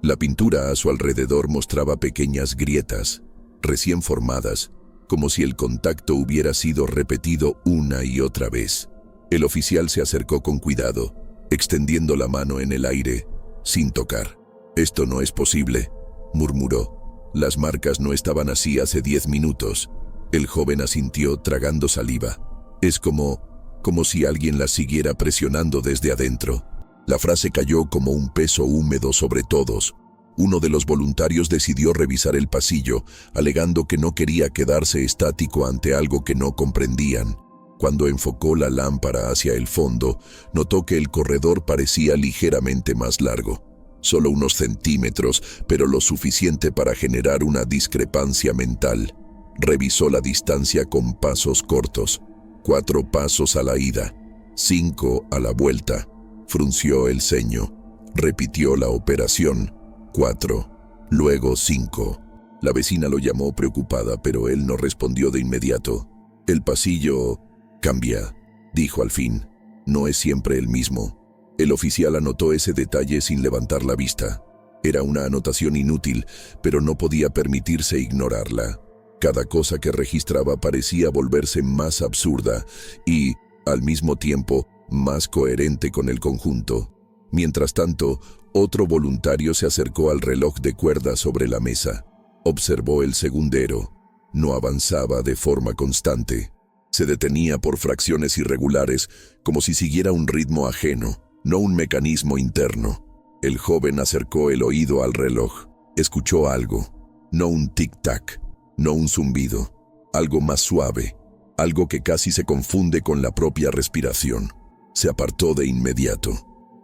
La pintura a su alrededor mostraba pequeñas grietas, recién formadas, como si el contacto hubiera sido repetido una y otra vez. El oficial se acercó con cuidado, extendiendo la mano en el aire, sin tocar. «Esto no es posible», murmuró. «Las marcas no estaban así hace 10 minutos». El joven asintió tragando saliva. «Es como como si alguien la siguiera presionando desde adentro. La frase cayó como un peso húmedo sobre todos. Uno de los voluntarios decidió revisar el pasillo, alegando que no quería quedarse estático ante algo que no comprendían. Cuando enfocó la lámpara hacia el fondo, notó que el corredor parecía ligeramente más largo. Solo unos centímetros, pero lo suficiente para generar una discrepancia mental. Revisó la distancia con pasos cortos. 4 pasos a la ida, 5 a la vuelta. Frunció el ceño. Repitió la operación. 4, luego 5. La vecina lo llamó preocupada, pero él no respondió de inmediato. El pasillo cambia, dijo al fin. No es siempre el mismo. El oficial anotó ese detalle sin levantar la vista. Era una anotación inútil, pero no podía permitirse ignorarla. Cada cosa que registraba parecía volverse más absurda y, al mismo tiempo, más coherente con el conjunto. Mientras tanto, otro voluntario se acercó al reloj de cuerda sobre la mesa. Observó el segundero. No avanzaba de forma constante. Se detenía por fracciones irregulares, como si siguiera un ritmo ajeno, no un mecanismo interno. El joven acercó el oído al reloj. Escuchó algo. No un tic-tac, no un zumbido. Algo más suave, algo que casi se confunde con la propia respiración. Se apartó de inmediato.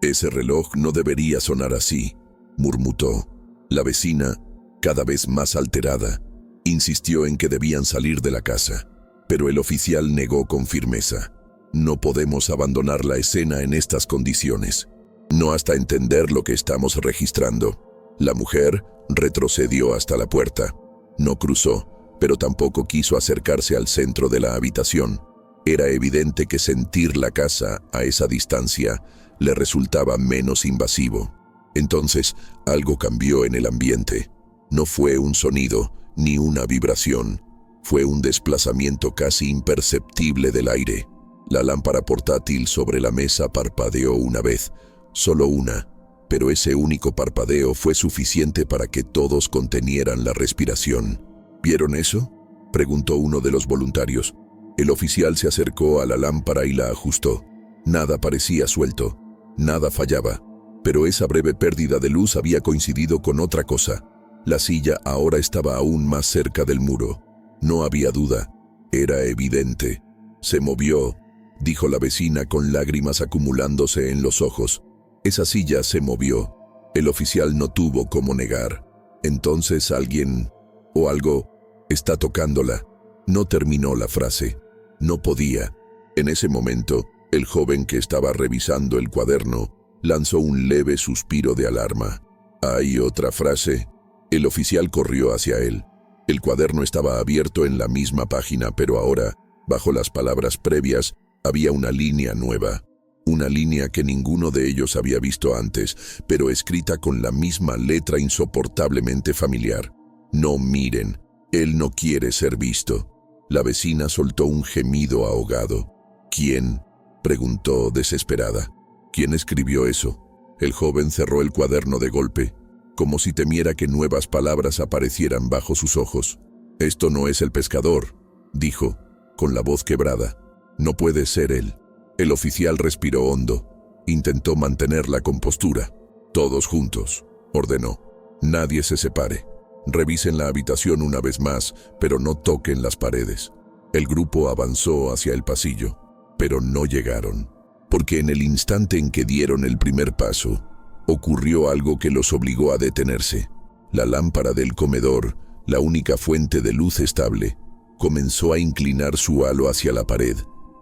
Ese reloj no debería sonar así, murmuró. La vecina, cada vez más alterada, insistió en que debían salir de la casa, pero el oficial negó con firmeza. No podemos abandonar la escena en estas condiciones, no hasta entender lo que estamos registrando. La mujer retrocedió hasta la puerta. No cruzó, pero tampoco quiso acercarse al centro de la habitación. Era evidente que sentir la casa a esa distancia le resultaba menos invasivo. Entonces, algo cambió en el ambiente. No fue un sonido, ni una vibración. Fue un desplazamiento casi imperceptible del aire. La lámpara portátil sobre la mesa parpadeó una vez, solo una, pero ese único parpadeo fue suficiente para que todos contenieran la respiración. ¿Vieron eso?, preguntó uno de los voluntarios. El oficial se acercó a la lámpara y la ajustó. Nada parecía suelto. Nada fallaba, pero esa breve pérdida de luz había coincidido con otra cosa. La silla ahora estaba aún más cerca del muro. No había duda, era evidente. Se movió, dijo la vecina con lágrimas acumulándose en los ojos. Esa silla se movió. El oficial no tuvo cómo negar. Entonces alguien, o algo, está tocándola. No terminó la frase. No podía. En ese momento, el joven que estaba revisando el cuaderno lanzó un leve suspiro de alarma. ¿Hay otra frase? El oficial corrió hacia él. El cuaderno estaba abierto en la misma página, pero ahora, bajo las palabras previas, había una línea nueva. Una línea que ninguno de ellos había visto antes, pero escrita con la misma letra insoportablemente familiar. No miren, él no quiere ser visto. La vecina soltó un gemido ahogado. ¿Quién?, preguntó desesperada. ¿Quién escribió eso? El joven cerró el cuaderno de golpe, como si temiera que nuevas palabras aparecieran bajo sus ojos. «Esto no es el pescador», dijo, con la voz quebrada. «No puede ser él». El oficial respiró hondo. Intentó mantener la compostura. «Todos juntos», ordenó. «Nadie se separe. Revisen la habitación una vez más, pero no toquen las paredes». El grupo avanzó hacia el pasillo, pero no llegaron, porque en el instante en que dieron el primer paso, ocurrió algo que los obligó a detenerse. La lámpara del comedor, la única fuente de luz estable, comenzó a inclinar su halo hacia la pared,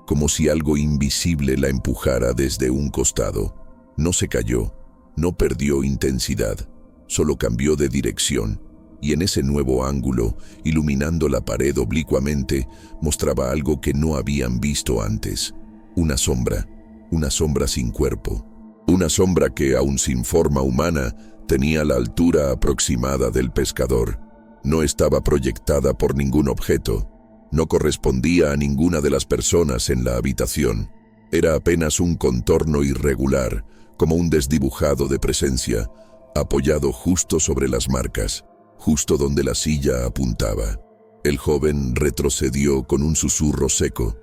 como si algo invisible la empujara desde un costado. No se cayó, no perdió intensidad, solo cambió de dirección, y en ese nuevo ángulo, iluminando la pared oblicuamente, mostraba algo que no habían visto antes. Una sombra sin cuerpo. Una sombra que, aun sin forma humana, tenía la altura aproximada del pescador. No estaba proyectada por ningún objeto. No correspondía a ninguna de las personas en la habitación. Era apenas un contorno irregular, como un desdibujado de presencia, apoyado justo sobre las marcas, justo donde la silla apuntaba. El joven retrocedió con un susurro seco.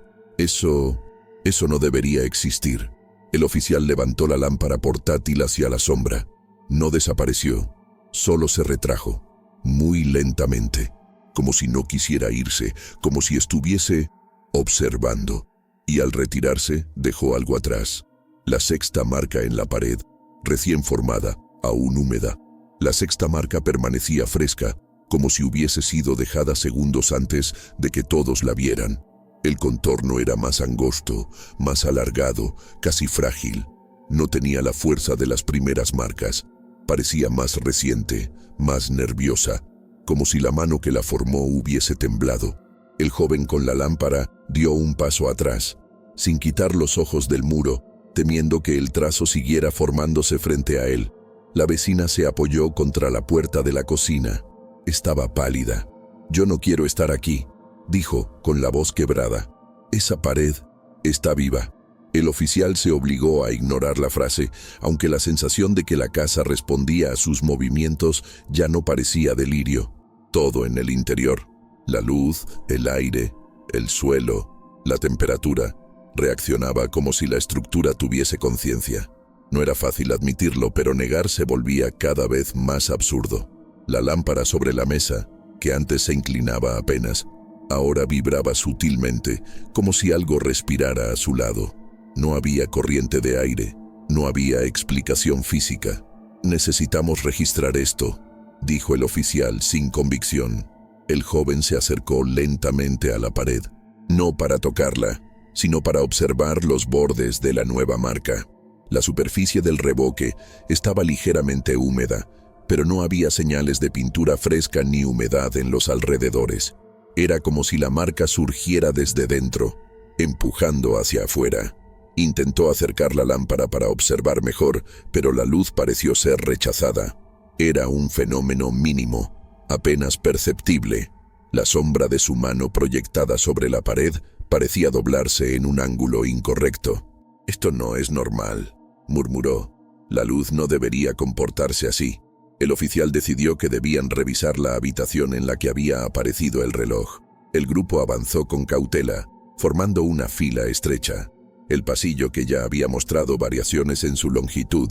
Eso no debería existir. El oficial levantó la lámpara portátil hacia la sombra. No desapareció, solo se retrajo, muy lentamente, como si no quisiera irse, como si estuviese observando. Y al retirarse, dejó algo atrás. La sexta marca en la pared, recién formada, aún húmeda. La sexta marca permanecía fresca, como si hubiese sido dejada segundos antes de que todos la vieran. El contorno era más angosto, más alargado, casi frágil. No tenía la fuerza de las primeras marcas. Parecía más reciente, más nerviosa, como si la mano que la formó hubiese temblado. El joven con la lámpara dio un paso atrás, sin quitar los ojos del muro, temiendo que el trazo siguiera formándose frente a él. La vecina se apoyó contra la puerta de la cocina. Estaba pálida. «Yo no quiero estar aquí», dijo, con la voz quebrada. «Esa pared está viva». El oficial se obligó a ignorar la frase, aunque la sensación de que la casa respondía a sus movimientos ya no parecía delirio. Todo en el interior, la luz, el aire, el suelo, la temperatura, reaccionaba como si la estructura tuviese conciencia. No era fácil admitirlo, pero negar se volvía cada vez más absurdo. La lámpara sobre la mesa, que antes se inclinaba apenas, ahora vibraba sutilmente, como si algo respirara a su lado. No había corriente de aire, no había explicación física. «Necesitamos registrar esto», dijo el oficial sin convicción. El joven se acercó lentamente a la pared, no para tocarla, sino para observar los bordes de la nueva marca. La superficie del revoque estaba ligeramente húmeda, pero no había señales de pintura fresca ni humedad en los alrededores. Era como si la marca surgiera desde dentro, empujando hacia afuera. Intentó acercar la lámpara para observar mejor, pero la luz pareció ser rechazada. Era un fenómeno mínimo, apenas perceptible. La sombra de su mano proyectada sobre la pared parecía doblarse en un ángulo incorrecto. «Esto no es normal», murmuró. «La luz no debería comportarse así». El oficial decidió que debían revisar la habitación en la que había aparecido el reloj. El grupo avanzó con cautela, formando una fila estrecha. El pasillo, que ya había mostrado variaciones en su longitud,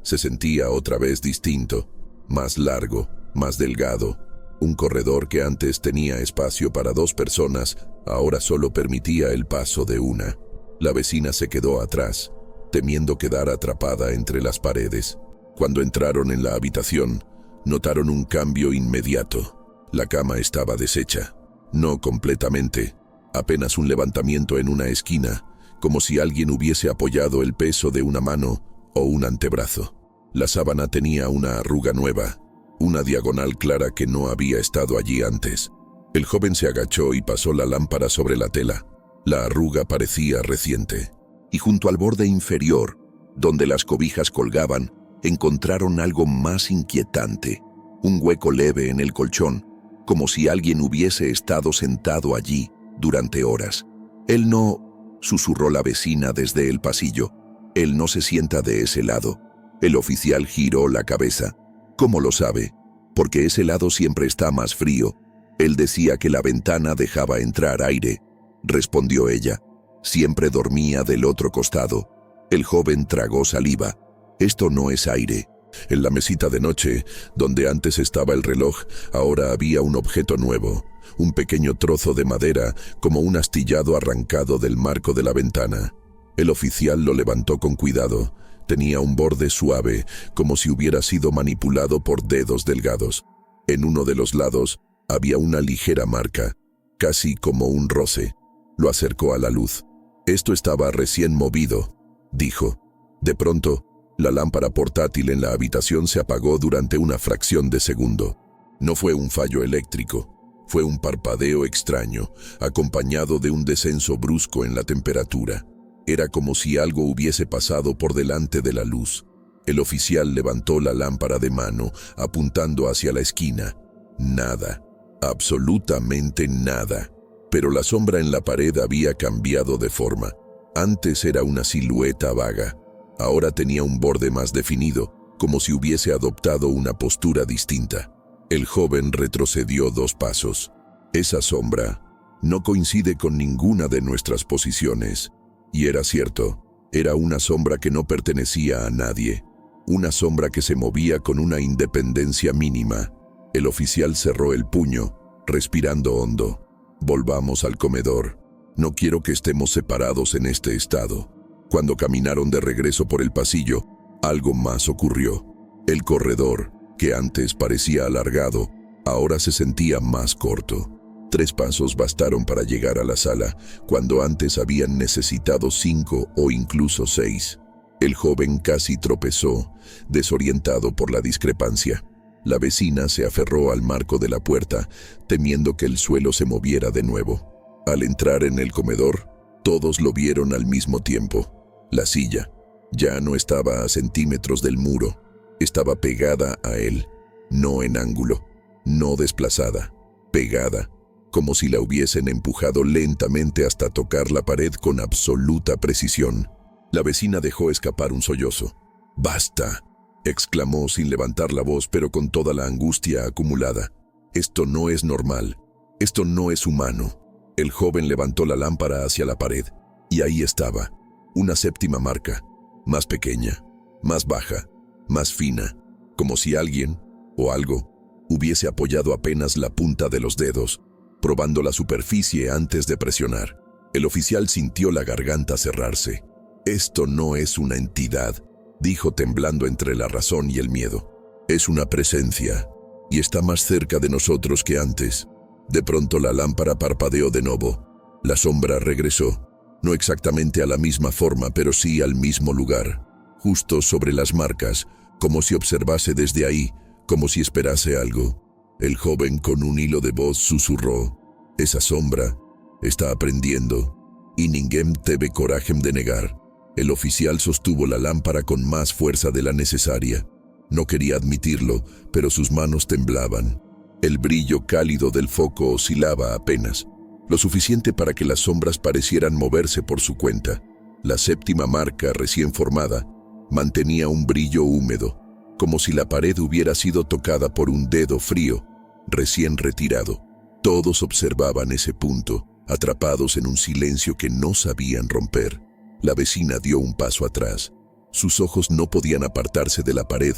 se sentía otra vez distinto, más largo, más delgado. Un corredor que antes tenía espacio para 2 personas, ahora solo permitía el paso de una. La vecina se quedó atrás, temiendo quedar atrapada entre las paredes. Cuando entraron en la habitación, notaron un cambio inmediato. La cama estaba deshecha, no completamente, apenas un levantamiento en una esquina, como si alguien hubiese apoyado el peso de una mano o un antebrazo. La sábana tenía una arruga nueva, una diagonal clara que no había estado allí antes. El joven se agachó y pasó la lámpara sobre la tela. La arruga parecía reciente. Y junto al borde inferior, donde las cobijas colgaban, encontraron algo más inquietante. Un hueco leve en el colchón, como si alguien hubiese estado sentado allí durante horas. «Él no», susurró la vecina desde el pasillo. «Él no se sienta de ese lado». El oficial giró la cabeza. «¿Cómo lo sabe?» «Porque ese lado siempre está más frío». «Él decía que la ventana dejaba entrar aire», respondió ella. «Siempre dormía del otro costado». El joven tragó saliva. «Esto no es aire». En la mesita de noche, donde antes estaba el reloj, ahora había un objeto nuevo, un pequeño trozo de madera, como un astillado arrancado del marco de la ventana. El oficial lo levantó con cuidado. Tenía un borde suave, como si hubiera sido manipulado por dedos delgados. En uno de los lados había una ligera marca, casi como un roce. Lo acercó a la luz. «Esto estaba recién movido», dijo. De pronto, la lámpara portátil en la habitación se apagó durante una fracción de segundo. No fue un fallo eléctrico, fue un parpadeo extraño, acompañado de un descenso brusco en la temperatura. Era como si algo hubiese pasado por delante de la luz. El oficial levantó la lámpara de mano, apuntando hacia la esquina. Nada, absolutamente nada. Pero la sombra en la pared había cambiado de forma. Antes era una silueta vaga. Ahora tenía un borde más definido, como si hubiese adoptado una postura distinta. El joven retrocedió 2 pasos. «Esa sombra no coincide con ninguna de nuestras posiciones». Y era cierto, era una sombra que no pertenecía a nadie, una sombra que se movía con una independencia mínima. El oficial cerró el puño, respirando hondo. Volvamos al comedor. No quiero que estemos separados en este estado. Cuando caminaron de regreso por el pasillo, algo más ocurrió. El corredor, que antes parecía alargado, ahora se sentía más corto. 3 pasos bastaron para llegar a la sala, cuando antes habían necesitado 5 o incluso 6. El joven casi tropezó, desorientado por la discrepancia. La vecina se aferró al marco de la puerta, temiendo que el suelo se moviera de nuevo. Al entrar en el comedor, todos lo vieron al mismo tiempo. La silla ya no estaba a centímetros del muro, estaba pegada a él, no en ángulo, no desplazada, pegada, como si la hubiesen empujado lentamente hasta tocar la pared con absoluta precisión. La vecina dejó escapar un sollozo. «¡Basta!», exclamó sin levantar la voz, pero con toda la angustia acumulada. «Esto no es normal. Esto no es humano». El joven levantó la lámpara hacia la pared, y ahí estaba, una 7ª marca, más pequeña, más baja, más fina, como si alguien, o algo, hubiese apoyado apenas la punta de los dedos, probando la superficie antes de presionar. El oficial sintió la garganta cerrarse. «Esto no es una entidad», dijo temblando entre la razón y el miedo. «Es una presencia, y está más cerca de nosotros que antes». De pronto la lámpara parpadeó de nuevo. La sombra regresó, no exactamente a la misma forma, pero sí al mismo lugar, justo sobre las marcas, como si observase desde ahí, como si esperase algo. El joven con un hilo de voz susurró: «Esa sombra está aprendiendo, y ninguém teve coragem de negar». El oficial sostuvo la lámpara con más fuerza de la necesaria. No quería admitirlo, pero sus manos temblaban. El brillo cálido del foco oscilaba apenas, lo suficiente para que las sombras parecieran moverse por su cuenta. La 7ª marca, recién formada, mantenía un brillo húmedo, como si la pared hubiera sido tocada por un dedo frío, recién retirado. Todos observaban ese punto, atrapados en un silencio que no sabían romper. La vecina dio un paso atrás. Sus ojos no podían apartarse de la pared,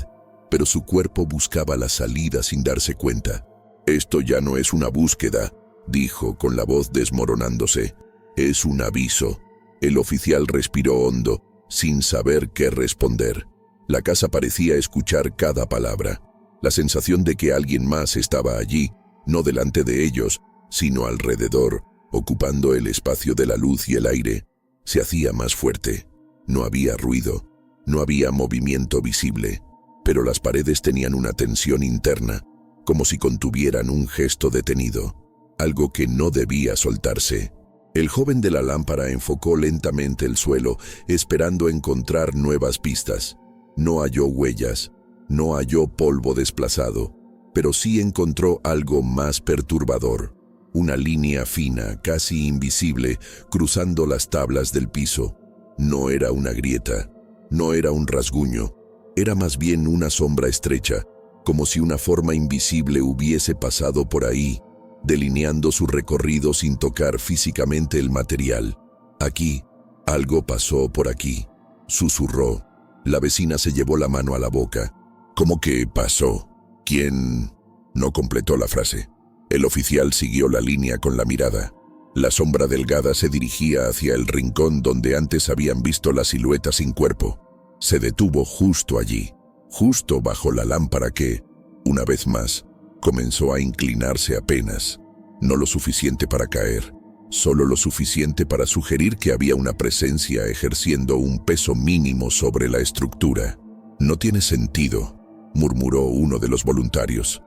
pero su cuerpo buscaba la salida sin darse cuenta. «Esto ya no es una búsqueda», dijo con la voz desmoronándose. «Es un aviso». El oficial respiró hondo, sin saber qué responder. La casa parecía escuchar cada palabra. La sensación de que alguien más estaba allí, no delante de ellos, sino alrededor, ocupando el espacio de la luz y el aire, se hacía más fuerte. No había ruido, no había movimiento visible, pero las paredes tenían una tensión interna, como si contuvieran un gesto detenido, algo que no debía soltarse. El joven de la lámpara enfocó lentamente el suelo, esperando encontrar nuevas pistas. No halló huellas, no halló polvo desplazado, pero sí encontró algo más perturbador. Una línea fina, casi invisible, cruzando las tablas del piso. No era una grieta, no era un rasguño, era más bien una sombra estrecha, como si una forma invisible hubiese pasado por ahí, delineando su recorrido sin tocar físicamente el material. «Aquí, algo pasó por aquí», susurró. La vecina se llevó la mano a la boca. «¿Cómo que pasó? ¿Quién?» No completó la frase. El oficial siguió la línea con la mirada. La sombra delgada se dirigía hacia el rincón donde antes habían visto la silueta sin cuerpo. Se detuvo justo allí, justo bajo la lámpara que, una vez más, comenzó a inclinarse apenas, no lo suficiente para caer, solo lo suficiente para sugerir que había una presencia ejerciendo un peso mínimo sobre la estructura. «No tiene sentido», murmuró uno de los voluntarios.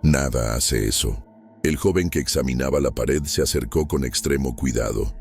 Nada hace eso». El joven que examinaba la pared se acercó con extremo cuidado.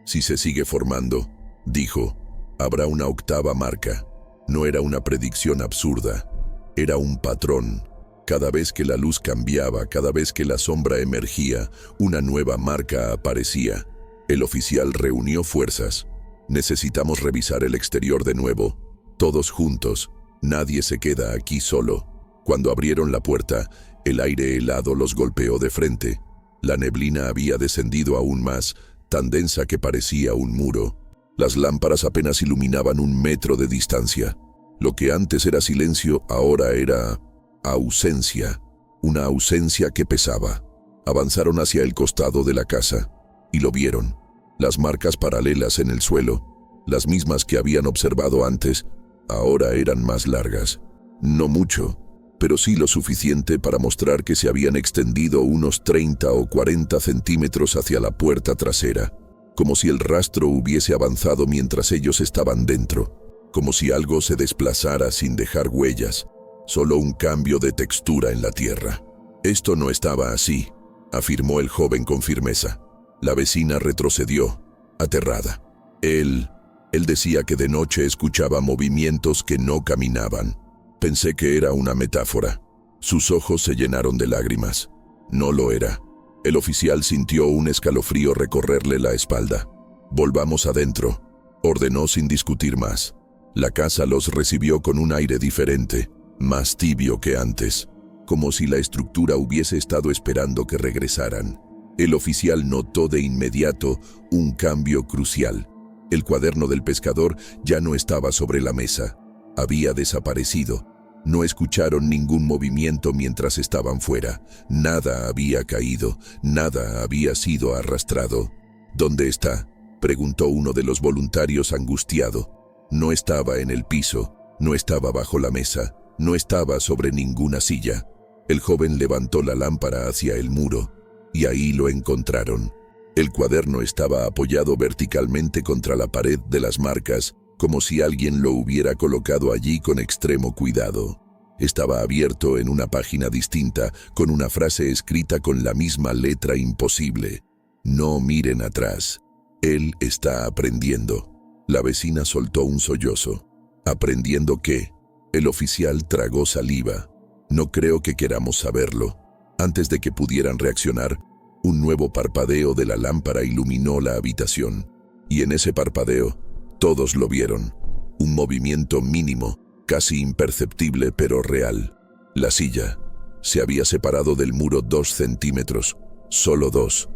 «Si se sigue formando», dijo, «habrá una 8ª marca». No era una predicción absurda, era un patrón. Cada vez que la luz cambiaba, cada vez que la sombra emergía, una nueva marca aparecía. El oficial reunió fuerzas. «Necesitamos revisar el exterior de nuevo, todos juntos. Nadie se queda aquí solo». Cuando abrieron la puerta, el aire helado los golpeó de frente. La neblina había descendido aún más, tan densa que parecía un muro. Las lámparas apenas iluminaban 1 metro de distancia. Lo que antes era silencio, ahora era ausencia, una ausencia que pesaba. Avanzaron hacia el costado de la casa y lo vieron. Las marcas paralelas en el suelo, las mismas que habían observado antes, ahora eran más largas. No mucho, pero sí lo suficiente para mostrar que se habían extendido unos 30 o 40 centímetros hacia la puerta trasera, como si el rastro hubiese avanzado mientras ellos estaban dentro, como si algo se desplazara sin dejar huellas, solo un cambio de textura en la tierra. Esto no estaba así, afirmó el joven con firmeza. La vecina retrocedió, aterrada. Él decía que de noche escuchaba movimientos que no caminaban. Pensé que era una metáfora. Sus ojos se llenaron de lágrimas. No lo era. El oficial sintió un escalofrío recorrerle la espalda. «Volvamos adentro», ordenó sin discutir más. La casa los recibió con un aire diferente, más tibio que antes, como si la estructura hubiese estado esperando que regresaran. El oficial notó de inmediato un cambio crucial. El cuaderno del pescador ya no estaba sobre la mesa. Había desaparecido. No escucharon ningún movimiento mientras estaban fuera. Nada había caído, nada había sido arrastrado. «¿Dónde está?», preguntó uno de los voluntarios angustiado. No estaba en el piso, no estaba bajo la mesa, no estaba sobre ninguna silla. El joven levantó la lámpara hacia el muro, y ahí lo encontraron. El cuaderno estaba apoyado verticalmente contra la pared de las marcas, como si alguien lo hubiera colocado allí con extremo cuidado. Estaba abierto en una página distinta, con una frase escrita con la misma letra imposible. «No miren atrás. Él está aprendiendo». La vecina soltó un sollozo. «¿Aprendiendo qué?». El oficial tragó saliva. «No creo que queramos saberlo». Antes de que pudieran reaccionar, un nuevo parpadeo de la lámpara iluminó la habitación. Y en ese parpadeo, todos lo vieron. Un movimiento mínimo, casi imperceptible pero real. La silla se había separado del muro 2 centímetros, solo 2.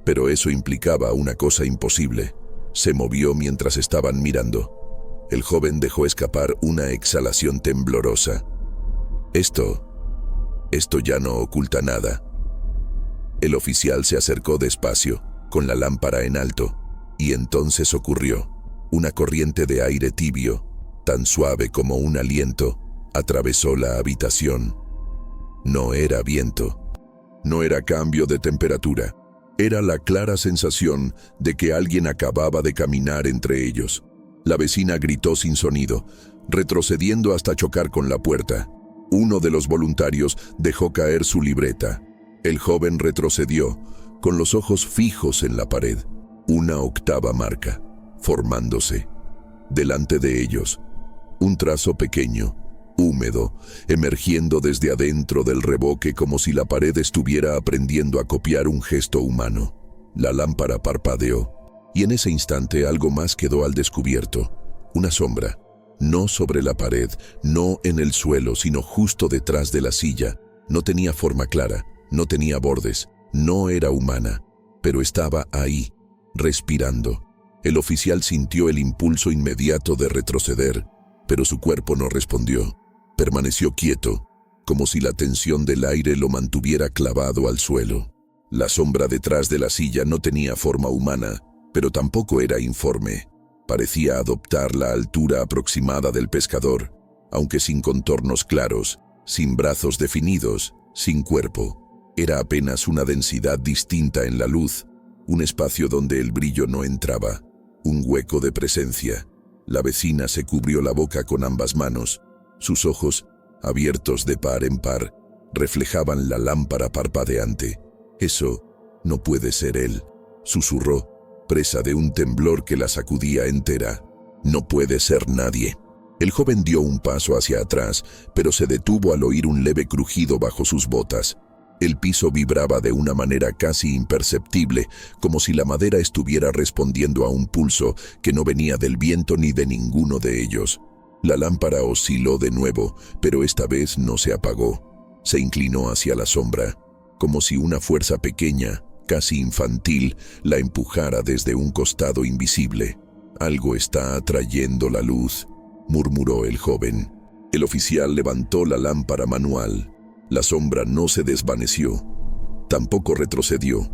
Pero eso implicaba una cosa imposible. Se movió mientras estaban mirando. El joven dejó escapar una exhalación temblorosa. Esto ya no oculta nada». El oficial se acercó despacio, con la lámpara en alto, y entonces ocurrió. Una corriente de aire tibio, tan suave como un aliento, atravesó la habitación. No era viento, no era cambio de temperatura, era la clara sensación de que alguien acababa de caminar entre ellos. La vecina gritó sin sonido, retrocediendo hasta chocar con la puerta. Uno de los voluntarios dejó caer su libreta. El joven retrocedió, con los ojos fijos en la pared. Una octava marca, formándose. Delante de ellos, un trazo pequeño, húmedo, emergiendo desde adentro del revoque como si la pared estuviera aprendiendo a copiar un gesto humano. La lámpara parpadeó, y en ese instante algo más quedó al descubierto. Una sombra, no sobre la pared, no en el suelo, sino justo detrás de la silla. No tenía forma clara, no tenía bordes, no era humana, pero estaba ahí, respirando. El oficial sintió el impulso inmediato de retroceder, pero su cuerpo no respondió. Permaneció quieto, como si la tensión del aire lo mantuviera clavado al suelo. La sombra detrás de la silla no tenía forma humana, pero tampoco era informe. Parecía adoptar la altura aproximada del pescador, aunque sin contornos claros, sin brazos definidos, sin cuerpo. Era apenas una densidad distinta en la luz, un espacio donde el brillo no entraba, un hueco de presencia. La vecina se cubrió la boca con ambas manos. Sus ojos, abiertos de par en par, reflejaban la lámpara parpadeante. «Eso no puede ser él», susurró, presa de un temblor que la sacudía entera. «No puede ser nadie». El joven dio un paso hacia atrás, pero se detuvo al oír un leve crujido bajo sus botas. El piso vibraba de una manera casi imperceptible, como si la madera estuviera respondiendo a un pulso que no venía del viento ni de ninguno de ellos. La lámpara osciló de nuevo, pero esta vez no se apagó. Se inclinó hacia la sombra, como si una fuerza pequeña, casi infantil, la empujara desde un costado invisible. «Algo está atrayendo la luz», murmuró el joven. El oficial levantó la lámpara manual. La sombra no se desvaneció, tampoco retrocedió.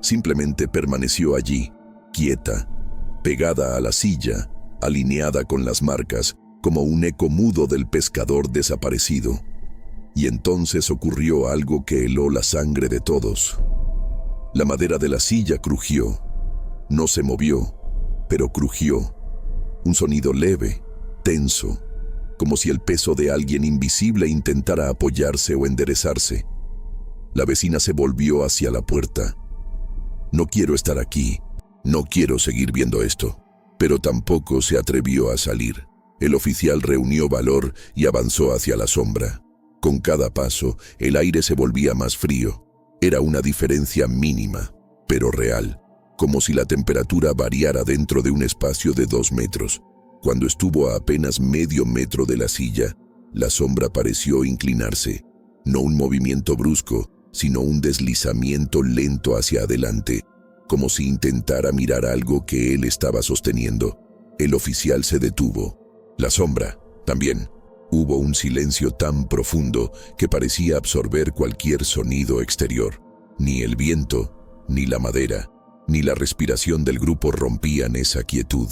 Simplemente permaneció allí, quieta, pegada a la silla, alineada con las marcas, como un eco mudo del pescador desaparecido. Y entonces ocurrió algo que heló la sangre de todos. La madera de la silla crujió. No se movió, pero crujió. Un sonido leve, tenso, como si el peso de alguien invisible intentara apoyarse o enderezarse. La vecina se volvió hacia la puerta. «No quiero estar aquí, no quiero seguir viendo esto», pero tampoco se atrevió a salir. El oficial reunió valor y avanzó hacia la sombra. Con cada paso, el aire se volvía más frío. Era una diferencia mínima, pero real, como si la temperatura variara dentro de un espacio de 2 metros. Cuando estuvo a apenas medio metro de la silla, la sombra pareció inclinarse. No un movimiento brusco, sino un deslizamiento lento hacia adelante, como si intentara mirar algo que él estaba sosteniendo. El oficial se detuvo. La sombra, también. Hubo un silencio tan profundo que parecía absorber cualquier sonido exterior. Ni el viento, ni la madera, ni la respiración del grupo rompían esa quietud.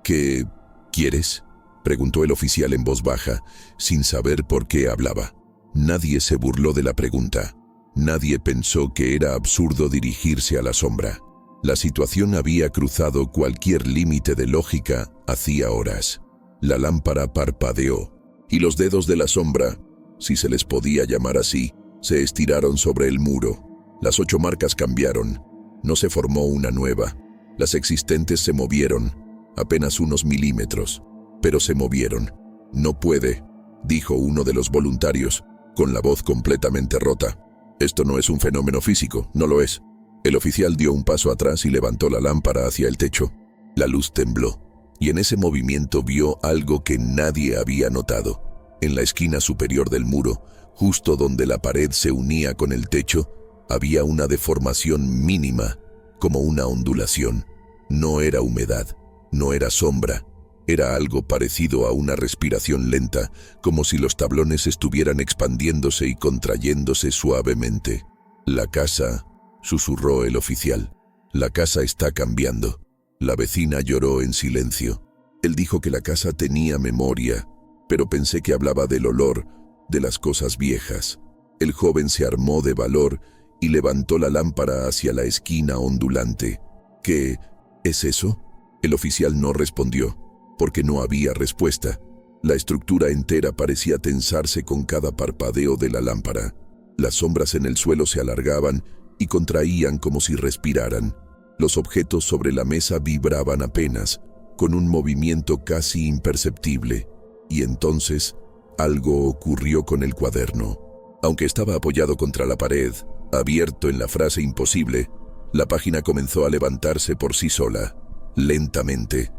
«¿Qué quieres?», preguntó el oficial en voz baja, sin saber por qué hablaba. Nadie se burló de la pregunta. Nadie pensó que era absurdo dirigirse a la sombra. La situación había cruzado cualquier límite de lógica hacía horas. La lámpara parpadeó, y los dedos de la sombra, si se les podía llamar así, se estiraron sobre el muro. Las 8 marcas cambiaron. No se formó una nueva. Las existentes se movieron, apenas unos milímetros, pero se movieron. «No puede», dijo uno de los voluntarios, con la voz completamente rota. «Esto no es un fenómeno físico, no lo es». El oficial dio un paso atrás y levantó la lámpara hacia el techo. La luz tembló, y en ese movimiento vio algo que nadie había notado. En la esquina superior del muro, justo donde la pared se unía con el techo, había una deformación mínima, como una ondulación. No era humedad, no era sombra, era algo parecido a una respiración lenta, como si los tablones estuvieran expandiéndose y contrayéndose suavemente. «La casa», susurró el oficial. «La casa está cambiando». La vecina lloró en silencio. Él dijo que la casa tenía memoria, pero pensé que hablaba del olor, de las cosas viejas. El joven se armó de valor y levantó la lámpara hacia la esquina ondulante. «¿Qué es eso?». El oficial no respondió, porque no había respuesta. La estructura entera parecía tensarse con cada parpadeo de la lámpara. Las sombras en el suelo se alargaban y contraían como si respiraran. Los objetos sobre la mesa vibraban apenas, con un movimiento casi imperceptible. Y entonces, algo ocurrió con el cuaderno. Aunque estaba apoyado contra la pared, abierto en la frase imposible, la página comenzó a levantarse por sí sola, lentamente,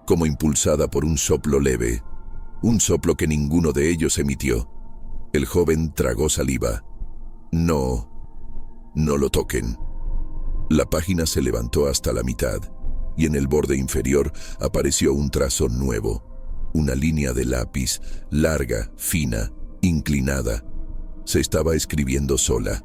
como impulsada por un soplo leve, un soplo que ninguno de ellos emitió. El joven tragó saliva. «No lo toquen». La página se levantó hasta la mitad, y en el borde inferior apareció un trazo nuevo, una línea de lápiz, larga, fina, inclinada. Se estaba escribiendo sola.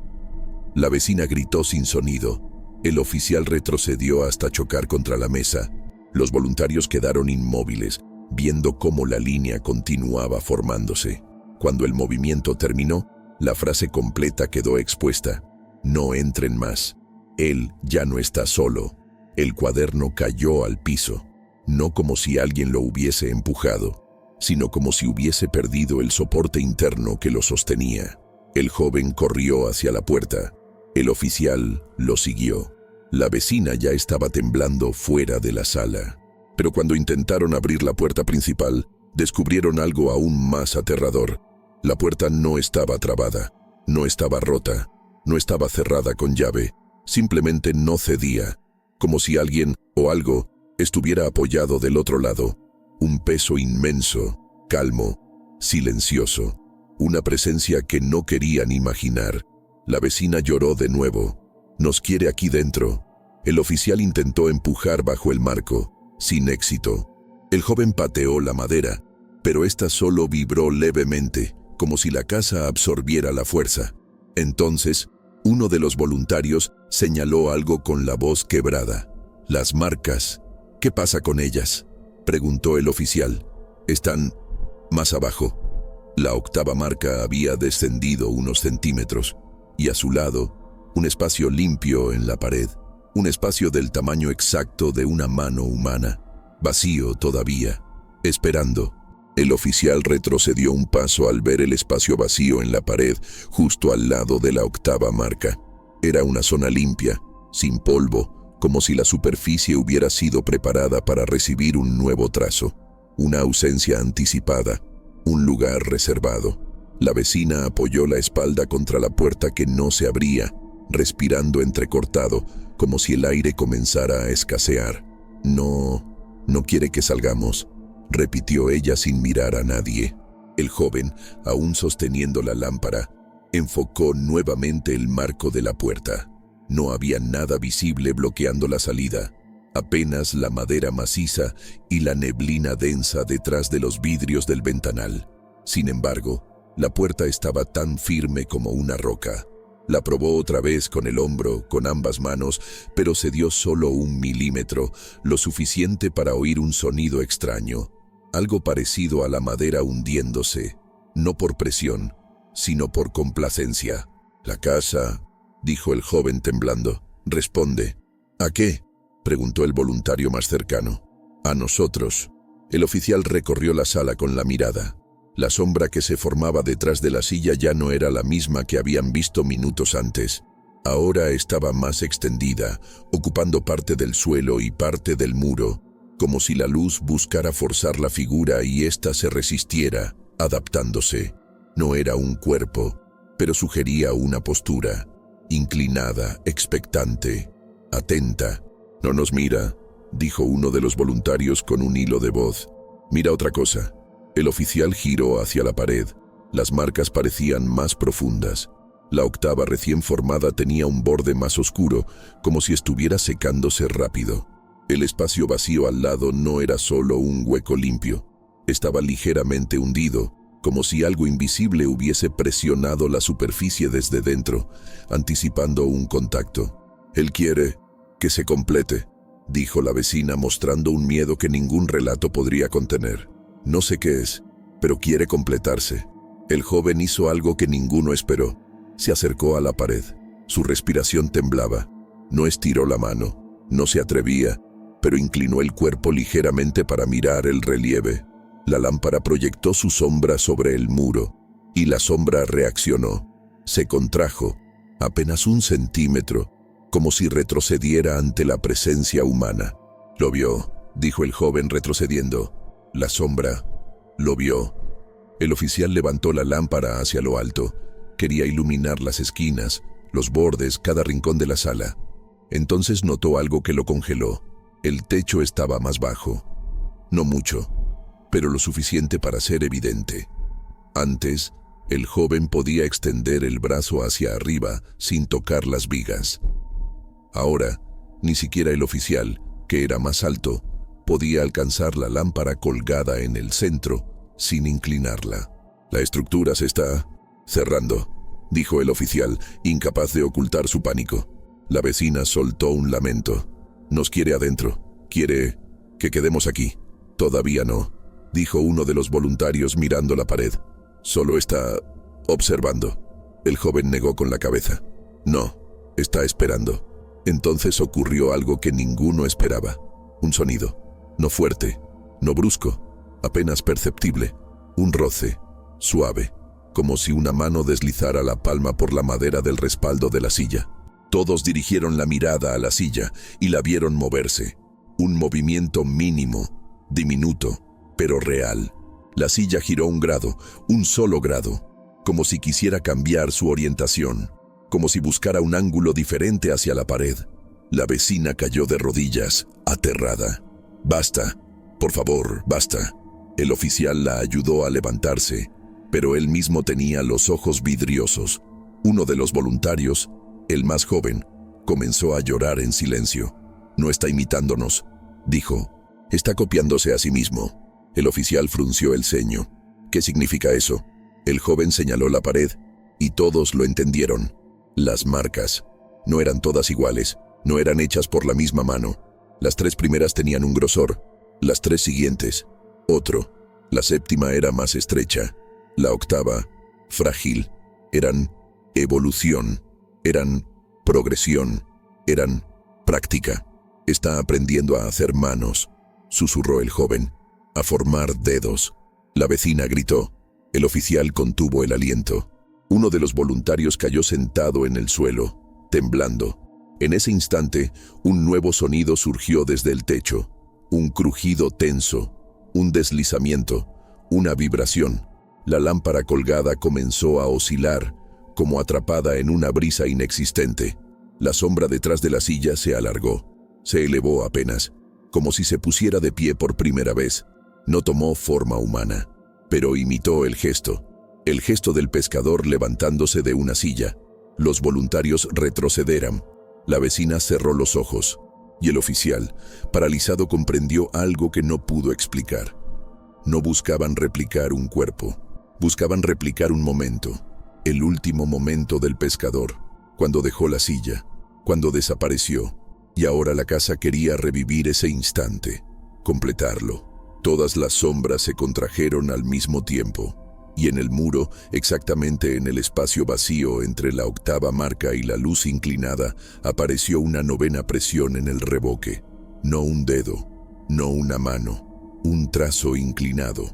La vecina gritó sin sonido. El oficial retrocedió hasta chocar contra la mesa. Los voluntarios quedaron inmóviles, viendo cómo la línea continuaba formándose. Cuando el movimiento terminó, la frase completa quedó expuesta. «No entren más. Él ya no está solo». El cuaderno cayó al piso, no como si alguien lo hubiese empujado, sino como si hubiese perdido el soporte interno que lo sostenía. El joven corrió hacia la puerta. El oficial lo siguió. La vecina ya estaba temblando fuera de la sala. Pero cuando intentaron abrir la puerta principal, descubrieron algo aún más aterrador. La puerta no estaba trabada, no estaba rota, no estaba cerrada con llave, simplemente no cedía, como si alguien o algo estuviera apoyado del otro lado. Un peso inmenso, calmo, silencioso, una presencia que no querían imaginar. La vecina lloró de nuevo. Nos quiere aquí dentro. El oficial intentó empujar bajo el marco, sin éxito. El joven pateó la madera, pero ésta solo vibró levemente, como si la casa absorbiera la fuerza. Entonces, uno de los voluntarios señaló algo con la voz quebrada. «Las marcas. ¿Qué pasa con ellas?», preguntó el oficial. «Están más abajo». La octava marca había descendido unos centímetros, y a su lado, un espacio limpio en la pared, un espacio del tamaño exacto de una mano humana, vacío todavía, esperando. El oficial retrocedió un paso al ver el espacio vacío en la pared, justo al lado de la octava marca. Era una zona limpia, sin polvo, como si la superficie hubiera sido preparada para recibir un nuevo trazo. Una ausencia anticipada, un lugar reservado. La vecina apoyó la espalda contra la puerta que no se abría, respirando entrecortado, como si el aire comenzara a escasear. No quiere que salgamos», repitió ella sin mirar a nadie. El joven, aún sosteniendo la lámpara, enfocó nuevamente el marco de la puerta. No había nada visible bloqueando la salida, apenas la madera maciza y la neblina densa detrás de los vidrios del ventanal. Sin embargo, la puerta estaba tan firme como una roca. La probó otra vez con el hombro, con ambas manos, pero cedió solo 1 milímetro, lo suficiente para oír un sonido extraño, algo parecido a la madera hundiéndose, no por presión, sino por complacencia. «La casa», dijo el joven temblando. «Responde». «¿A qué?», preguntó el voluntario más cercano. «A nosotros». El oficial recorrió la sala con la mirada. La sombra que se formaba detrás de la silla ya no era la misma que habían visto minutos antes. Ahora estaba más extendida, ocupando parte del suelo y parte del muro, como si la luz buscara forzar la figura y ésta se resistiera, adaptándose. No era un cuerpo, pero sugería una postura, inclinada, expectante, atenta. «No nos mira», dijo uno de los voluntarios con un hilo de voz. «Mira otra cosa». El oficial giró hacia la pared. Las marcas parecían más profundas. La octava recién formada tenía un borde más oscuro, como si estuviera secándose rápido. El espacio vacío al lado no era solo un hueco limpio. Estaba ligeramente hundido, como si algo invisible hubiese presionado la superficie desde dentro, anticipando un contacto. «Él quiere que se complete», dijo la vecina mostrando un miedo que ningún relato podría contener. «No sé qué es, pero quiere completarse». El joven hizo algo que ninguno esperó. Se acercó a la pared. Su respiración temblaba. No estiró la mano, no se atrevía, pero inclinó el cuerpo ligeramente para mirar el relieve. La lámpara proyectó su sombra sobre el muro, y la sombra reaccionó. Se contrajo, apenas 1 centímetro, como si retrocediera ante la presencia humana. «Lo vio», dijo el joven retrocediendo. «La sombra lo vio». El oficial levantó la lámpara hacia lo alto. Quería iluminar las esquinas, los bordes, cada rincón de la sala. Entonces notó algo que lo congeló. El techo estaba más bajo. No mucho, pero lo suficiente para ser evidente. Antes, el joven podía extender el brazo hacia arriba sin tocar las vigas. Ahora, ni siquiera el oficial, que era más alto, podía alcanzar la lámpara colgada en el centro sin inclinarla. «La estructura se está cerrando», dijo el oficial, incapaz de ocultar su pánico. La vecina soltó un lamento. «Nos quiere adentro. Quiere que quedemos aquí». «Todavía no», dijo uno de los voluntarios mirando la pared. «Solo está observando». El joven negó con la cabeza. «No, está esperando». Entonces ocurrió algo que ninguno esperaba. Un sonido. No fuerte, no brusco, apenas perceptible. Un roce, suave, como si una mano deslizara la palma por la madera del respaldo de la silla. Todos dirigieron la mirada a la silla y la vieron moverse. Un movimiento mínimo, diminuto, pero real. La silla giró 1 grado, un solo grado, como si quisiera cambiar su orientación, como si buscara un ángulo diferente hacia la pared. La vecina cayó de rodillas, aterrada. «Basta, por favor, basta». El oficial la ayudó a levantarse, pero él mismo tenía los ojos vidriosos. Uno de los voluntarios, el más joven, Comenzó a llorar en silencio. «No está imitándonos», dijo. «Está copiándose a sí mismo». El oficial frunció el ceño. «¿Qué significa eso?». El joven señaló la pared, y todos lo entendieron. Las marcas. No eran todas iguales, no eran hechas por la misma mano. Las 3 primeras tenían un grosor, las 3 siguientes, otro. La 7ª era más estrecha, la 8ª, frágil. Eran evolución, eran progresión, eran práctica. «Está aprendiendo a hacer manos», susurró el joven, «a formar dedos». La vecina gritó. El oficial contuvo el aliento. Uno de los voluntarios cayó sentado en el suelo, temblando. En ese instante, un nuevo sonido surgió desde el techo. Un crujido tenso, un deslizamiento, una vibración. La lámpara colgada comenzó a oscilar, como atrapada en una brisa inexistente. La sombra detrás de la silla se alargó. Se elevó apenas, como si se pusiera de pie por primera vez. No tomó forma humana, pero imitó el gesto del pescador levantándose de una silla. Los voluntarios retrocederán. La vecina cerró los ojos, y el oficial, paralizado, comprendió algo que no pudo explicar. No buscaban replicar un cuerpo, buscaban replicar un momento, el último momento del pescador, cuando dejó la silla, cuando desapareció, y ahora la casa quería revivir ese instante, completarlo. Todas las sombras se contrajeron al mismo tiempo, y en el muro, exactamente en el espacio vacío entre la 8ª marca y la luz inclinada, apareció una 9ª presión en el revoque. No un dedo, no una mano, un trazo inclinado,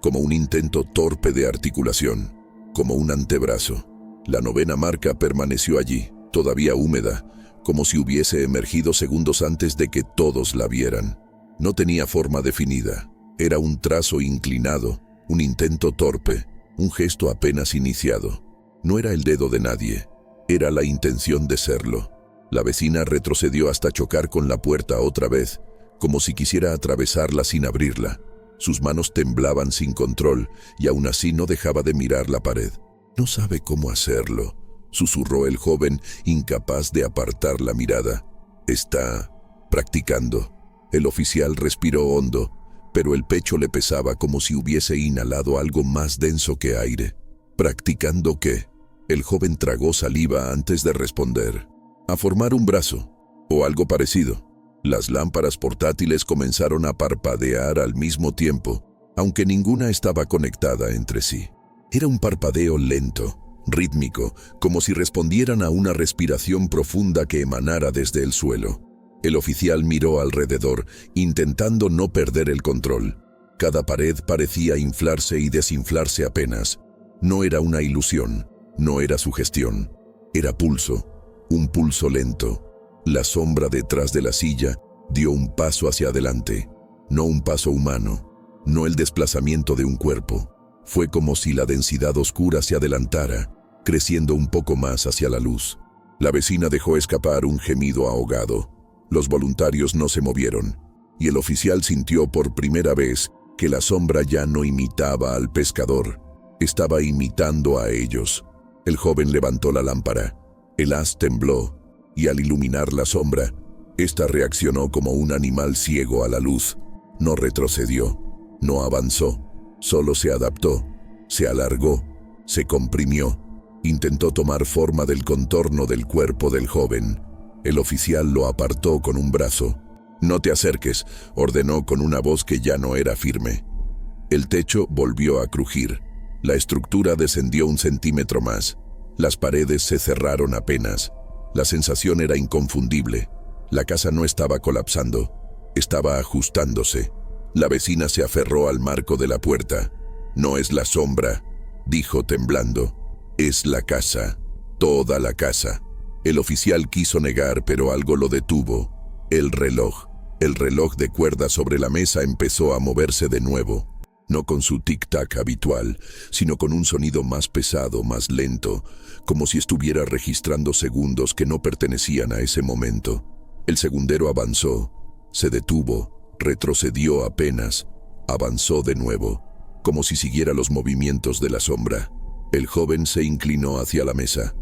como un intento torpe de articulación, como un antebrazo. La 9ª marca permaneció allí, todavía húmeda, como si hubiese emergido segundos antes de que todos la vieran. No tenía forma definida, era un trazo inclinado, un intento torpe, un gesto apenas iniciado. No era el dedo de nadie, era la intención de serlo. La vecina retrocedió hasta chocar con la puerta otra vez, como si quisiera atravesarla sin abrirla. Sus manos temblaban sin control y aún así no dejaba de mirar la pared. «No sabe cómo hacerlo», susurró el joven, incapaz de apartar la mirada. «Está practicando». El oficial respiró hondo, pero el pecho le pesaba como si hubiese inhalado algo más denso que aire. ¿Practicando qué? El joven tragó saliva antes de responder. «A formar un brazo, o algo parecido». Las lámparas portátiles comenzaron a parpadear al mismo tiempo, aunque ninguna estaba conectada entre sí. Era un parpadeo lento, rítmico, como si respondieran a una respiración profunda que emanara desde el suelo. El oficial miró alrededor, intentando no perder el control. Cada pared parecía inflarse y desinflarse apenas. No era una ilusión, no era sugestión. Era pulso, un pulso lento. La sombra detrás de la silla dio un paso hacia adelante. No un paso humano, no el desplazamiento de un cuerpo. Fue como si la densidad oscura se adelantara, creciendo un poco más hacia la luz. La vecina dejó escapar un gemido ahogado. Los voluntarios no se movieron, y el oficial sintió por primera vez que la sombra ya no imitaba al pescador, estaba imitando a ellos. El joven levantó la lámpara. El haz tembló, y al iluminar la sombra, ésta reaccionó como un animal ciego a la luz. No retrocedió, no avanzó, solo se adaptó, se alargó, se comprimió. Intentó tomar forma del contorno del cuerpo del joven. El oficial lo apartó con un brazo. «No te acerques», ordenó con una voz que ya no era firme. El techo volvió a crujir. La estructura descendió 1 centímetro más. Las paredes se cerraron apenas. La sensación era inconfundible. La casa no estaba colapsando, estaba ajustándose. La vecina se aferró al marco de la puerta. «No es la sombra», dijo temblando. «Es la casa, toda la casa». El oficial quiso negar, pero algo lo detuvo. El reloj de cuerda sobre la mesa empezó a moverse de nuevo. No con su tic-tac habitual, sino con un sonido más pesado, más lento, como si estuviera registrando segundos que no pertenecían a ese momento. El segundero avanzó, se detuvo, retrocedió apenas, avanzó de nuevo, como si siguiera los movimientos de la sombra. El joven se inclinó hacia la mesa.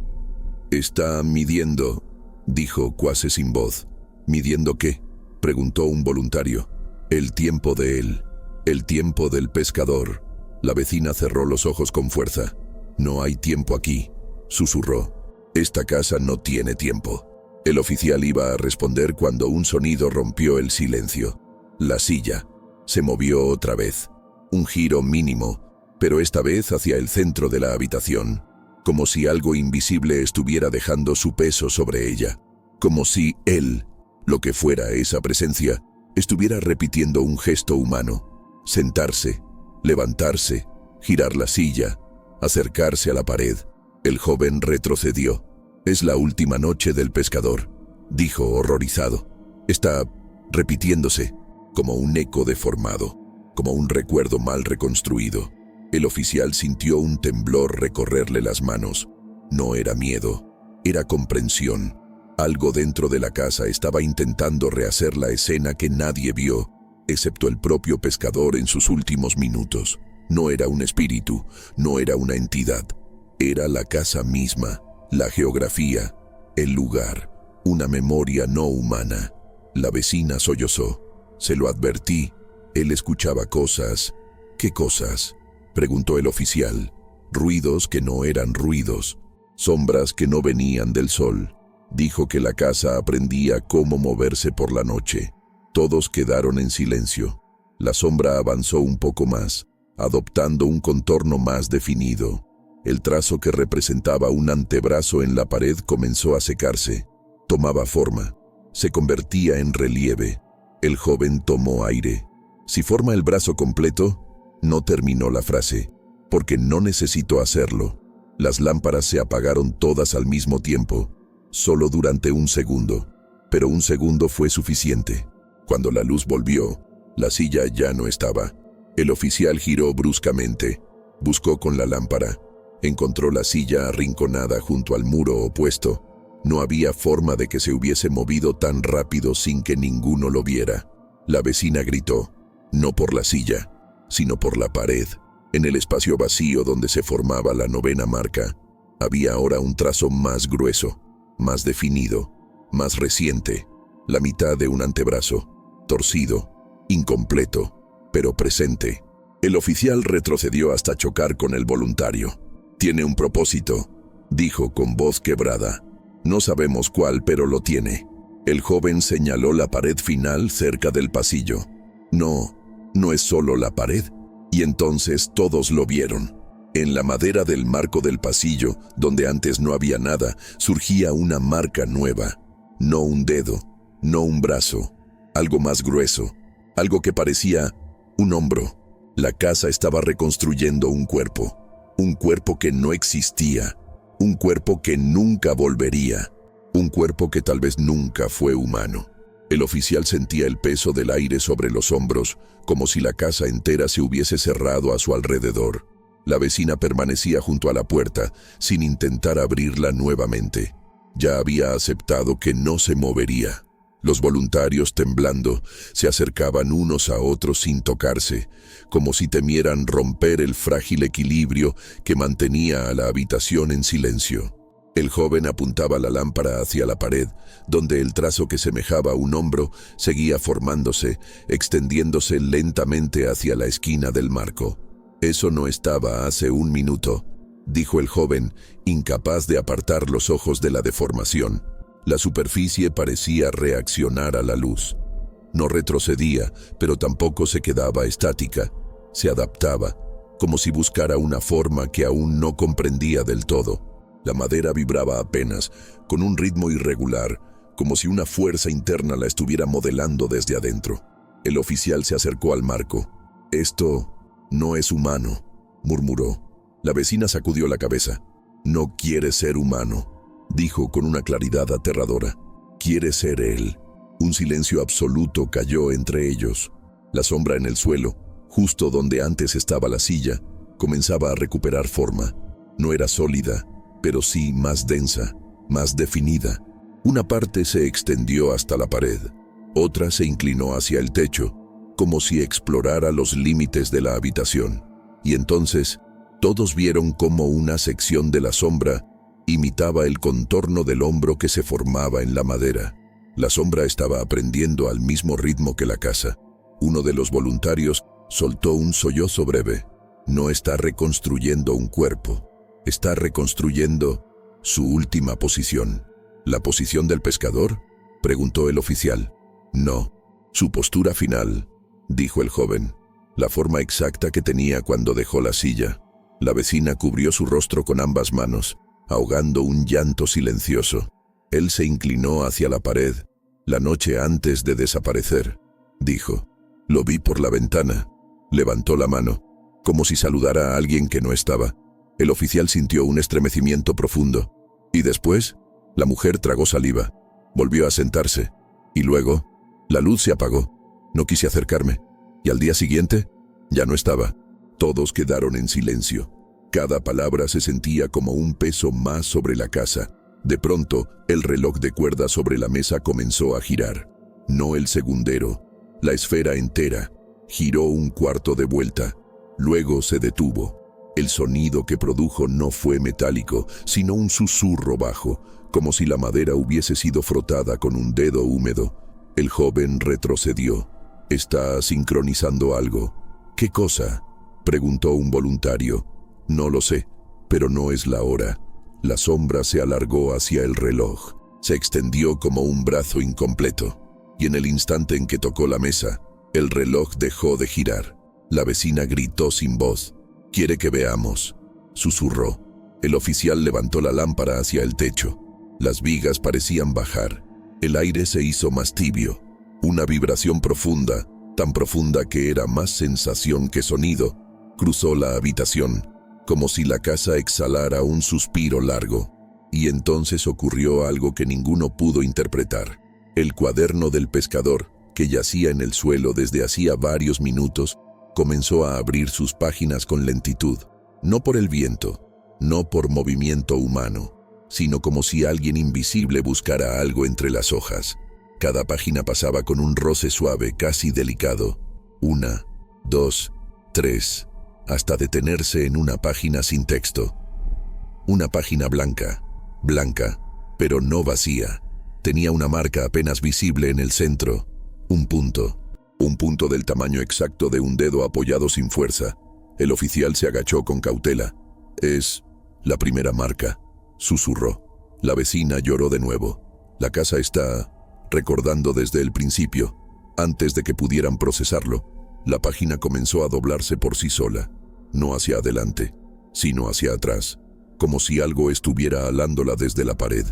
«Está midiendo», dijo cuasi sin voz. ¿Midiendo qué?, preguntó un voluntario. El tiempo de él, el tiempo del pescador. La vecina cerró los ojos con fuerza. No hay tiempo aquí, susurró. Esta casa no tiene tiempo. El oficial iba a responder cuando un sonido rompió el silencio. La silla se movió otra vez. Un giro mínimo, pero esta vez hacia el centro de la habitación, como si algo invisible estuviera dejando su peso sobre ella. Como si él, lo que fuera esa presencia, estuviera repitiendo un gesto humano. Sentarse, levantarse, girar la silla, acercarse a la pared. El joven retrocedió. «Es la última noche del pescador», dijo horrorizado. «Está repitiéndose, como un eco deformado, como un recuerdo mal reconstruido». El oficial sintió un temblor recorrerle las manos. No era miedo, era comprensión. Algo dentro de la casa estaba intentando rehacer la escena que nadie vio, excepto el propio pescador en sus últimos minutos. No era un espíritu, no era una entidad. Era la casa misma, la geografía, el lugar, una memoria no humana. La vecina sollozó. «Se lo advertí». Él escuchaba cosas. «¿Qué cosas?», preguntó el oficial. «Ruidos que no eran ruidos, sombras que no venían del sol». Dijo que la casa aprendía cómo moverse por la noche. Todos quedaron en silencio. La sombra avanzó un poco más, adoptando un contorno más definido. El trazo que representaba un antebrazo en la pared comenzó a secarse. Tomaba forma. Se convertía en relieve. El joven tomó aire. «Si forma el brazo completo», no terminó la frase, «porque no necesito hacerlo». Las lámparas se apagaron todas al mismo tiempo, solo durante un segundo. Pero un segundo fue suficiente. Cuando la luz volvió, la silla ya no estaba. El oficial giró bruscamente. Buscó con la lámpara. Encontró la silla arrinconada junto al muro opuesto. No había forma de que se hubiese movido tan rápido sin que ninguno lo viera. La vecina gritó, no por la silla, sino por la pared. En el espacio vacío donde se formaba la 9ª marca, había ahora un trazo más grueso, más definido, más reciente, la mitad de un antebrazo, torcido, incompleto, pero presente. El oficial retrocedió hasta chocar con el voluntario. «Tiene un propósito», dijo con voz quebrada. «No sabemos cuál, pero lo tiene». El joven señaló la pared final cerca del pasillo. No es solo la pared». Y entonces todos lo vieron. En la madera del marco del pasillo, donde antes no había nada, surgía una marca nueva. No un dedo, no un brazo, algo más grueso, algo que parecía un hombro. La casa estaba reconstruyendo un cuerpo que no existía, un cuerpo que nunca volvería, un cuerpo que tal vez nunca fue humano. El oficial sentía el peso del aire sobre los hombros, como si la casa entera se hubiese cerrado a su alrededor. La vecina permanecía junto a la puerta, sin intentar abrirla nuevamente. Ya había aceptado que no se movería. Los voluntarios, temblando, se acercaban unos a otros sin tocarse, como si temieran romper el frágil equilibrio que mantenía a la habitación en silencio. El joven apuntaba la lámpara hacia la pared, donde el trazo que semejaba un hombro seguía formándose, extendiéndose lentamente hacia la esquina del marco. «Eso no estaba hace un minuto», dijo el joven, incapaz de apartar los ojos de la deformación. La superficie parecía reaccionar a la luz. No retrocedía, pero tampoco se quedaba estática. Se adaptaba, como si buscara una forma que aún no comprendía del todo. La madera vibraba apenas, con un ritmo irregular, como si una fuerza interna la estuviera modelando desde adentro. El oficial se acercó al marco. «Esto no es humano», murmuró. La vecina sacudió la cabeza. «No quiere ser humano», dijo con una claridad aterradora. «Quiere ser él». Un silencio absoluto cayó entre ellos. La sombra en el suelo, justo donde antes estaba la silla, comenzaba a recuperar forma. No era sólida, pero sí más densa, más definida. Una parte se extendió hasta la pared, otra se inclinó hacia el techo, como si explorara los límites de la habitación. Y entonces, todos vieron cómo una sección de la sombra Imitaba el contorno del hombro que se formaba en la madera. La sombra estaba aprendiendo al mismo ritmo que la casa. Uno de los voluntarios soltó un sollozo breve. No está reconstruyendo un cuerpo, está reconstruyendo su última posición. ¿La posición del pescador?, preguntó el oficial. No, su postura final, dijo el joven. La forma exacta que tenía cuando dejó la silla. La vecina cubrió su rostro con ambas manos, ahogando un llanto silencioso. Él se inclinó hacia la pared. La noche antes de desaparecer, dijo. Lo vi por la ventana. Levantó la mano, como si saludara a alguien que no estaba. El oficial sintió un estremecimiento profundo. Y después, la mujer tragó saliva. Volvió a sentarse. Y luego, la luz se apagó. No quise acercarme. Y al día siguiente, ya no estaba. Todos quedaron en silencio. Cada palabra se sentía como un peso más sobre la casa. De pronto, el reloj de cuerda sobre la mesa comenzó a girar. No el segundero, la esfera entera. Giró un cuarto de vuelta. Luego se detuvo. El sonido que produjo no fue metálico, sino un susurro bajo, como si la madera hubiese sido frotada con un dedo húmedo. El joven retrocedió. «¿Está sincronizando algo?» «¿Qué cosa?», preguntó un voluntario. «No lo sé, pero no es la hora». La sombra se alargó hacia el reloj. Se extendió como un brazo incompleto. Y en el instante en que tocó la mesa, el reloj dejó de girar. La vecina gritó sin voz. «¿Quiere que veamos?», susurró. El oficial levantó la lámpara hacia el techo. Las vigas parecían bajar. El aire se hizo más tibio. Una vibración profunda, tan profunda que era más sensación que sonido, cruzó la habitación, como si la casa exhalara un suspiro largo. Y entonces ocurrió algo que ninguno pudo interpretar. El cuaderno del pescador, que yacía en el suelo desde hacía varios minutos, comenzó a abrir sus páginas con lentitud, no por el viento, no por movimiento humano, sino como si alguien invisible buscara algo entre las hojas. Cada página pasaba con un roce suave, casi delicado. 1, 2, 3, hasta detenerse en una página sin texto. Una página blanca, pero no vacía. Tenía una marca apenas visible en el centro, un punto del tamaño exacto de un dedo apoyado sin fuerza. El oficial se agachó con cautela. «Es la primera marca», susurró. La vecina lloró de nuevo. La casa está recordando desde el principio. Antes de que pudieran procesarlo, la página comenzó a doblarse por sí sola, no hacia adelante, sino hacia atrás, como si algo estuviera alándola desde la pared.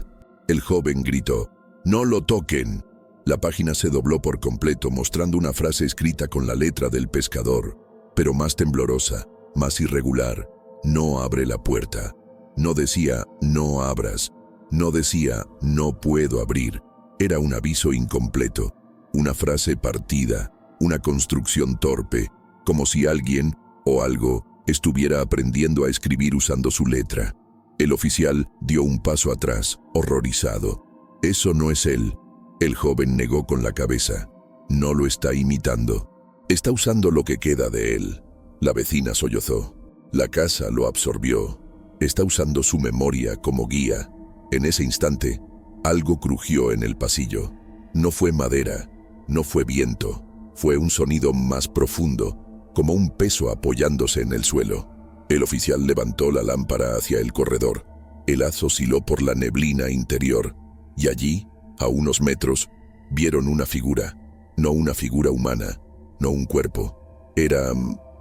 El joven gritó: «¡No lo toquen!». La página se dobló por completo, mostrando una frase escrita con la letra del pescador, pero más temblorosa, más irregular. «No abre la puerta». No decía «no abras», no decía «no puedo abrir». Era un aviso incompleto, una frase partida, una construcción torpe, como si alguien o algo estuviera aprendiendo a escribir usando su letra. El oficial dio un paso atrás, horrorizado. «Eso no es él». El joven negó con la cabeza. «No lo está imitando. Está usando lo que queda de él». La vecina sollozó. La casa lo absorbió. Está usando su memoria como guía. En ese instante, algo crujió en el pasillo. No fue madera, no fue viento, fue un sonido más profundo, como un peso apoyándose en el suelo. El oficial levantó la lámpara hacia el corredor. El haz osciló por la neblina interior, y allí, a unos metros, vieron una figura. No una figura humana, no un cuerpo. Era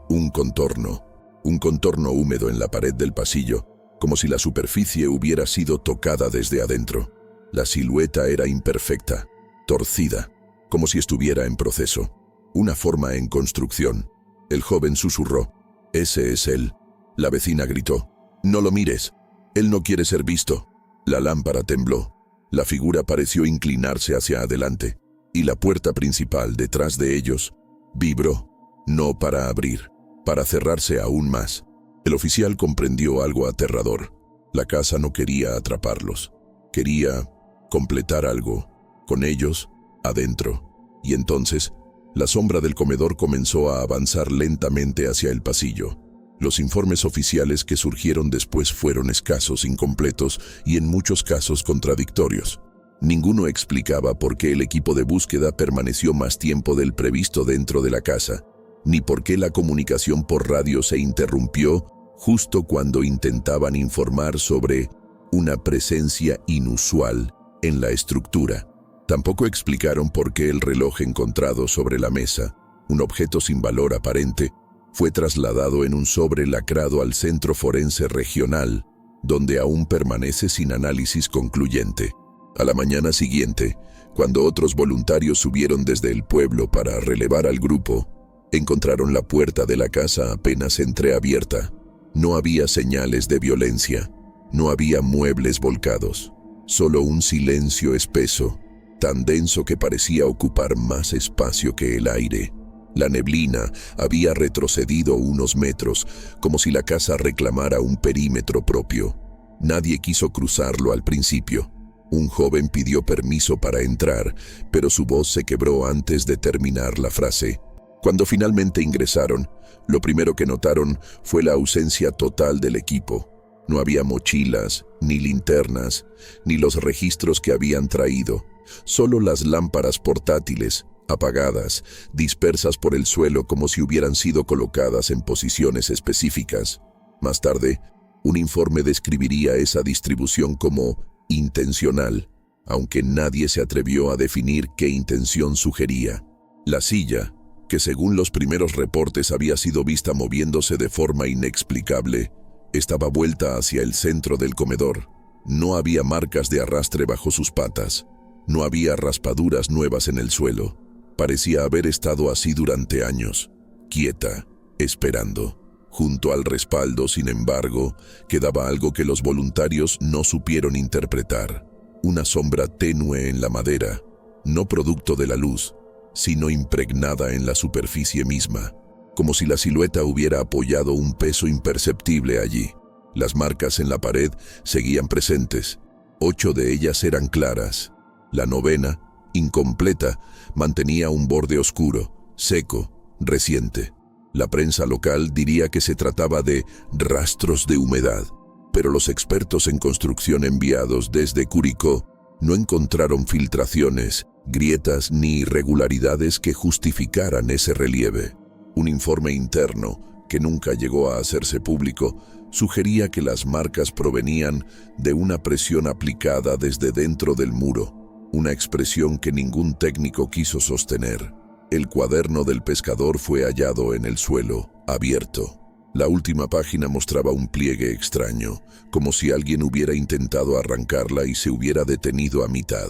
un contorno húmedo en la pared del pasillo, como si la superficie hubiera sido tocada desde adentro. La silueta era imperfecta, torcida, como si estuviera en proceso, una forma en construcción. El joven susurró: «Ese es él». La vecina gritó: «No lo mires, él no quiere ser visto». La lámpara tembló. La figura pareció inclinarse hacia adelante, y la puerta principal detrás de ellos vibró, no para abrir, para cerrarse aún más. El oficial comprendió algo aterrador. La casa no quería atraparlos. Quería completar algo con ellos adentro. Y entonces, la sombra del comedor comenzó a avanzar lentamente hacia el pasillo. Los informes oficiales que surgieron después fueron escasos, incompletos y en muchos casos contradictorios. Ninguno explicaba por qué el equipo de búsqueda permaneció más tiempo del previsto dentro de la casa, ni por qué la comunicación por radio se interrumpió justo cuando intentaban informar sobre una presencia inusual en la estructura. Tampoco explicaron por qué el reloj encontrado sobre la mesa, un objeto sin valor aparente, fue trasladado en un sobre lacrado al Centro Forense Regional, donde aún permanece sin análisis concluyente. A la mañana siguiente, cuando otros voluntarios subieron desde el pueblo para relevar al grupo, encontraron la puerta de la casa apenas entreabierta. No había señales de violencia, no había muebles volcados, solo un silencio espeso, tan denso que parecía ocupar más espacio que el aire. La neblina había retrocedido unos metros, como si la casa reclamara un perímetro propio. Nadie quiso cruzarlo al principio. Un joven pidió permiso para entrar, pero su voz se quebró antes de terminar la frase. Cuando finalmente ingresaron, lo primero que notaron fue la ausencia total del equipo. No había mochilas, ni linternas, ni los registros que habían traído. Solo las lámparas portátiles, apagadas, dispersas por el suelo como si hubieran sido colocadas en posiciones específicas. Más tarde, un informe describiría esa distribución como intencional, aunque nadie se atrevió a definir qué intención sugería. La silla, que según los primeros reportes había sido vista moviéndose de forma inexplicable, estaba vuelta hacia el centro del comedor. No había marcas de arrastre bajo sus patas. No había raspaduras nuevas en el suelo. Parecía haber estado así durante años, quieta, esperando. Junto al respaldo, sin embargo, quedaba algo que los voluntarios no supieron interpretar. Una sombra tenue en la madera, no producto de la luz, sino impregnada en la superficie misma, como si la silueta hubiera apoyado un peso imperceptible allí. Las marcas en la pared seguían presentes. 8 de ellas eran claras. La novena, incompleta, mantenía un borde oscuro, seco, reciente. La prensa local diría que se trataba de rastros de humedad, pero los expertos en construcción enviados desde Curicó no encontraron filtraciones, grietas ni irregularidades que justificaran ese relieve. Un informe interno, que nunca llegó a hacerse público, sugería que las marcas provenían de una presión aplicada desde dentro del muro, una expresión que ningún técnico quiso sostener. El cuaderno del pescador fue hallado en el suelo, abierto. La última página mostraba un pliegue extraño, como si alguien hubiera intentado arrancarla y se hubiera detenido a mitad.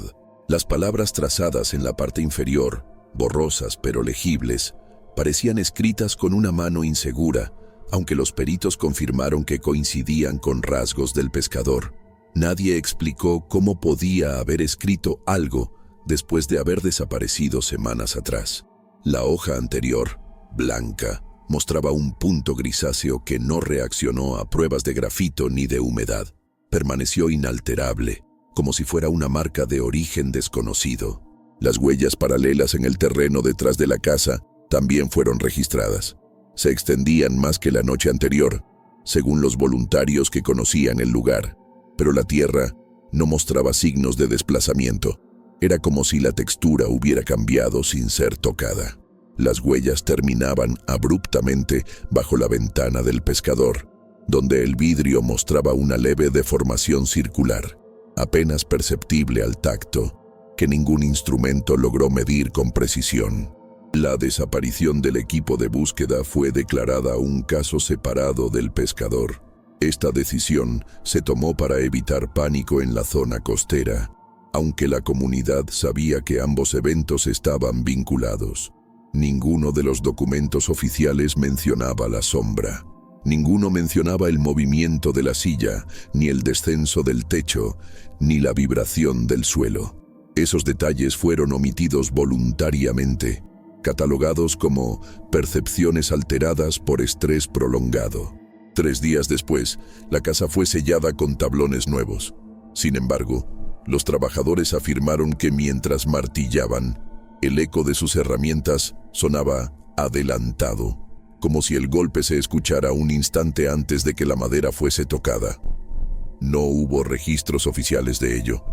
Las palabras trazadas en la parte inferior, borrosas pero legibles, parecían escritas con una mano insegura, aunque los peritos confirmaron que coincidían con rasgos del pescador. Nadie explicó cómo podía haber escrito algo después de haber desaparecido semanas atrás. La hoja anterior, blanca, mostraba un punto grisáceo que no reaccionó a pruebas de grafito ni de humedad. Permaneció inalterable, como si fuera una marca de origen desconocido. Las huellas paralelas en el terreno detrás de la casa también fueron registradas. Se extendían más que la noche anterior, según los voluntarios que conocían el lugar, pero la tierra no mostraba signos de desplazamiento. Era como si la textura hubiera cambiado sin ser tocada. Las huellas terminaban abruptamente bajo la ventana del pescador, donde el vidrio mostraba una leve deformación circular, apenas perceptible al tacto, que ningún instrumento logró medir con precisión. La desaparición del equipo de búsqueda fue declarada un caso separado del pescador. Esta decisión se tomó para evitar pánico en la zona costera, aunque la comunidad sabía que ambos eventos estaban vinculados. Ninguno de los documentos oficiales mencionaba la sombra. Ninguno mencionaba el movimiento de la silla, ni el descenso del techo, ni la vibración del suelo. Esos detalles fueron omitidos voluntariamente, catalogados como percepciones alteradas por estrés prolongado. 3 días después, la casa fue sellada con tablones nuevos. Sin embargo, los trabajadores afirmaron que mientras martillaban, el eco de sus herramientas sonaba adelantado, como si el golpe se escuchara un instante antes de que la madera fuese tocada. No hubo registros oficiales de ello,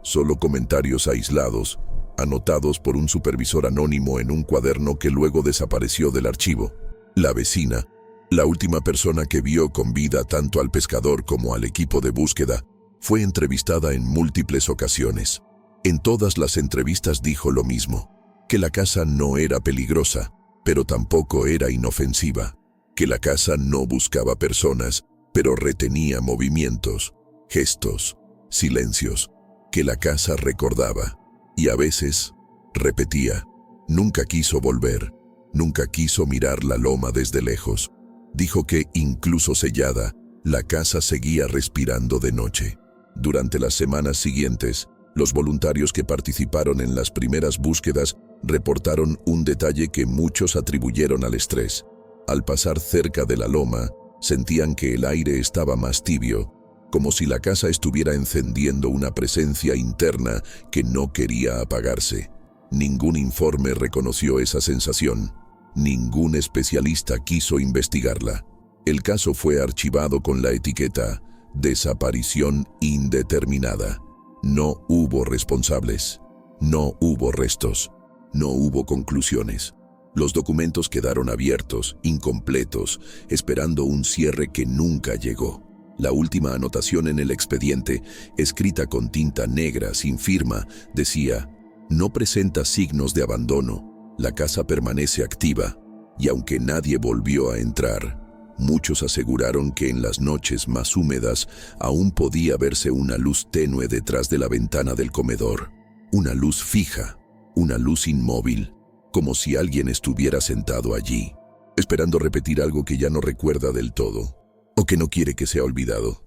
solo comentarios aislados, anotados por un supervisor anónimo en un cuaderno que luego desapareció del archivo. La vecina, la última persona que vio con vida tanto al pescador como al equipo de búsqueda, fue entrevistada en múltiples ocasiones. En todas las entrevistas dijo lo mismo, que la casa no era peligrosa, pero tampoco era inofensiva, que la casa no buscaba personas, pero retenía movimientos, gestos, silencios, que la casa recordaba, y a veces repetía. Nunca quiso volver, nunca quiso mirar la loma desde lejos. Dijo que, incluso sellada, la casa seguía respirando de noche. Durante las semanas siguientes, los voluntarios que participaron en las primeras búsquedas reportaron un detalle que muchos atribuyeron al estrés. Al pasar cerca de la loma, sentían que el aire estaba más tibio, como si la casa estuviera encendiendo una presencia interna que no quería apagarse. Ningún informe reconoció esa sensación. Ningún especialista quiso investigarla. El caso fue archivado con la etiqueta «Desaparición indeterminada». No hubo responsables, no hubo restos, no hubo conclusiones. Los documentos quedaron abiertos, incompletos, esperando un cierre que nunca llegó. La última anotación en el expediente, escrita con tinta negra sin firma, decía: «No presenta signos de abandono, la casa permanece activa», y aunque nadie volvió a entrar, muchos aseguraron que en las noches más húmedas aún podía verse una luz tenue detrás de la ventana del comedor. Una luz fija, una luz inmóvil, como si alguien estuviera sentado allí, esperando repetir algo que ya no recuerda del todo, o que no quiere que sea olvidado.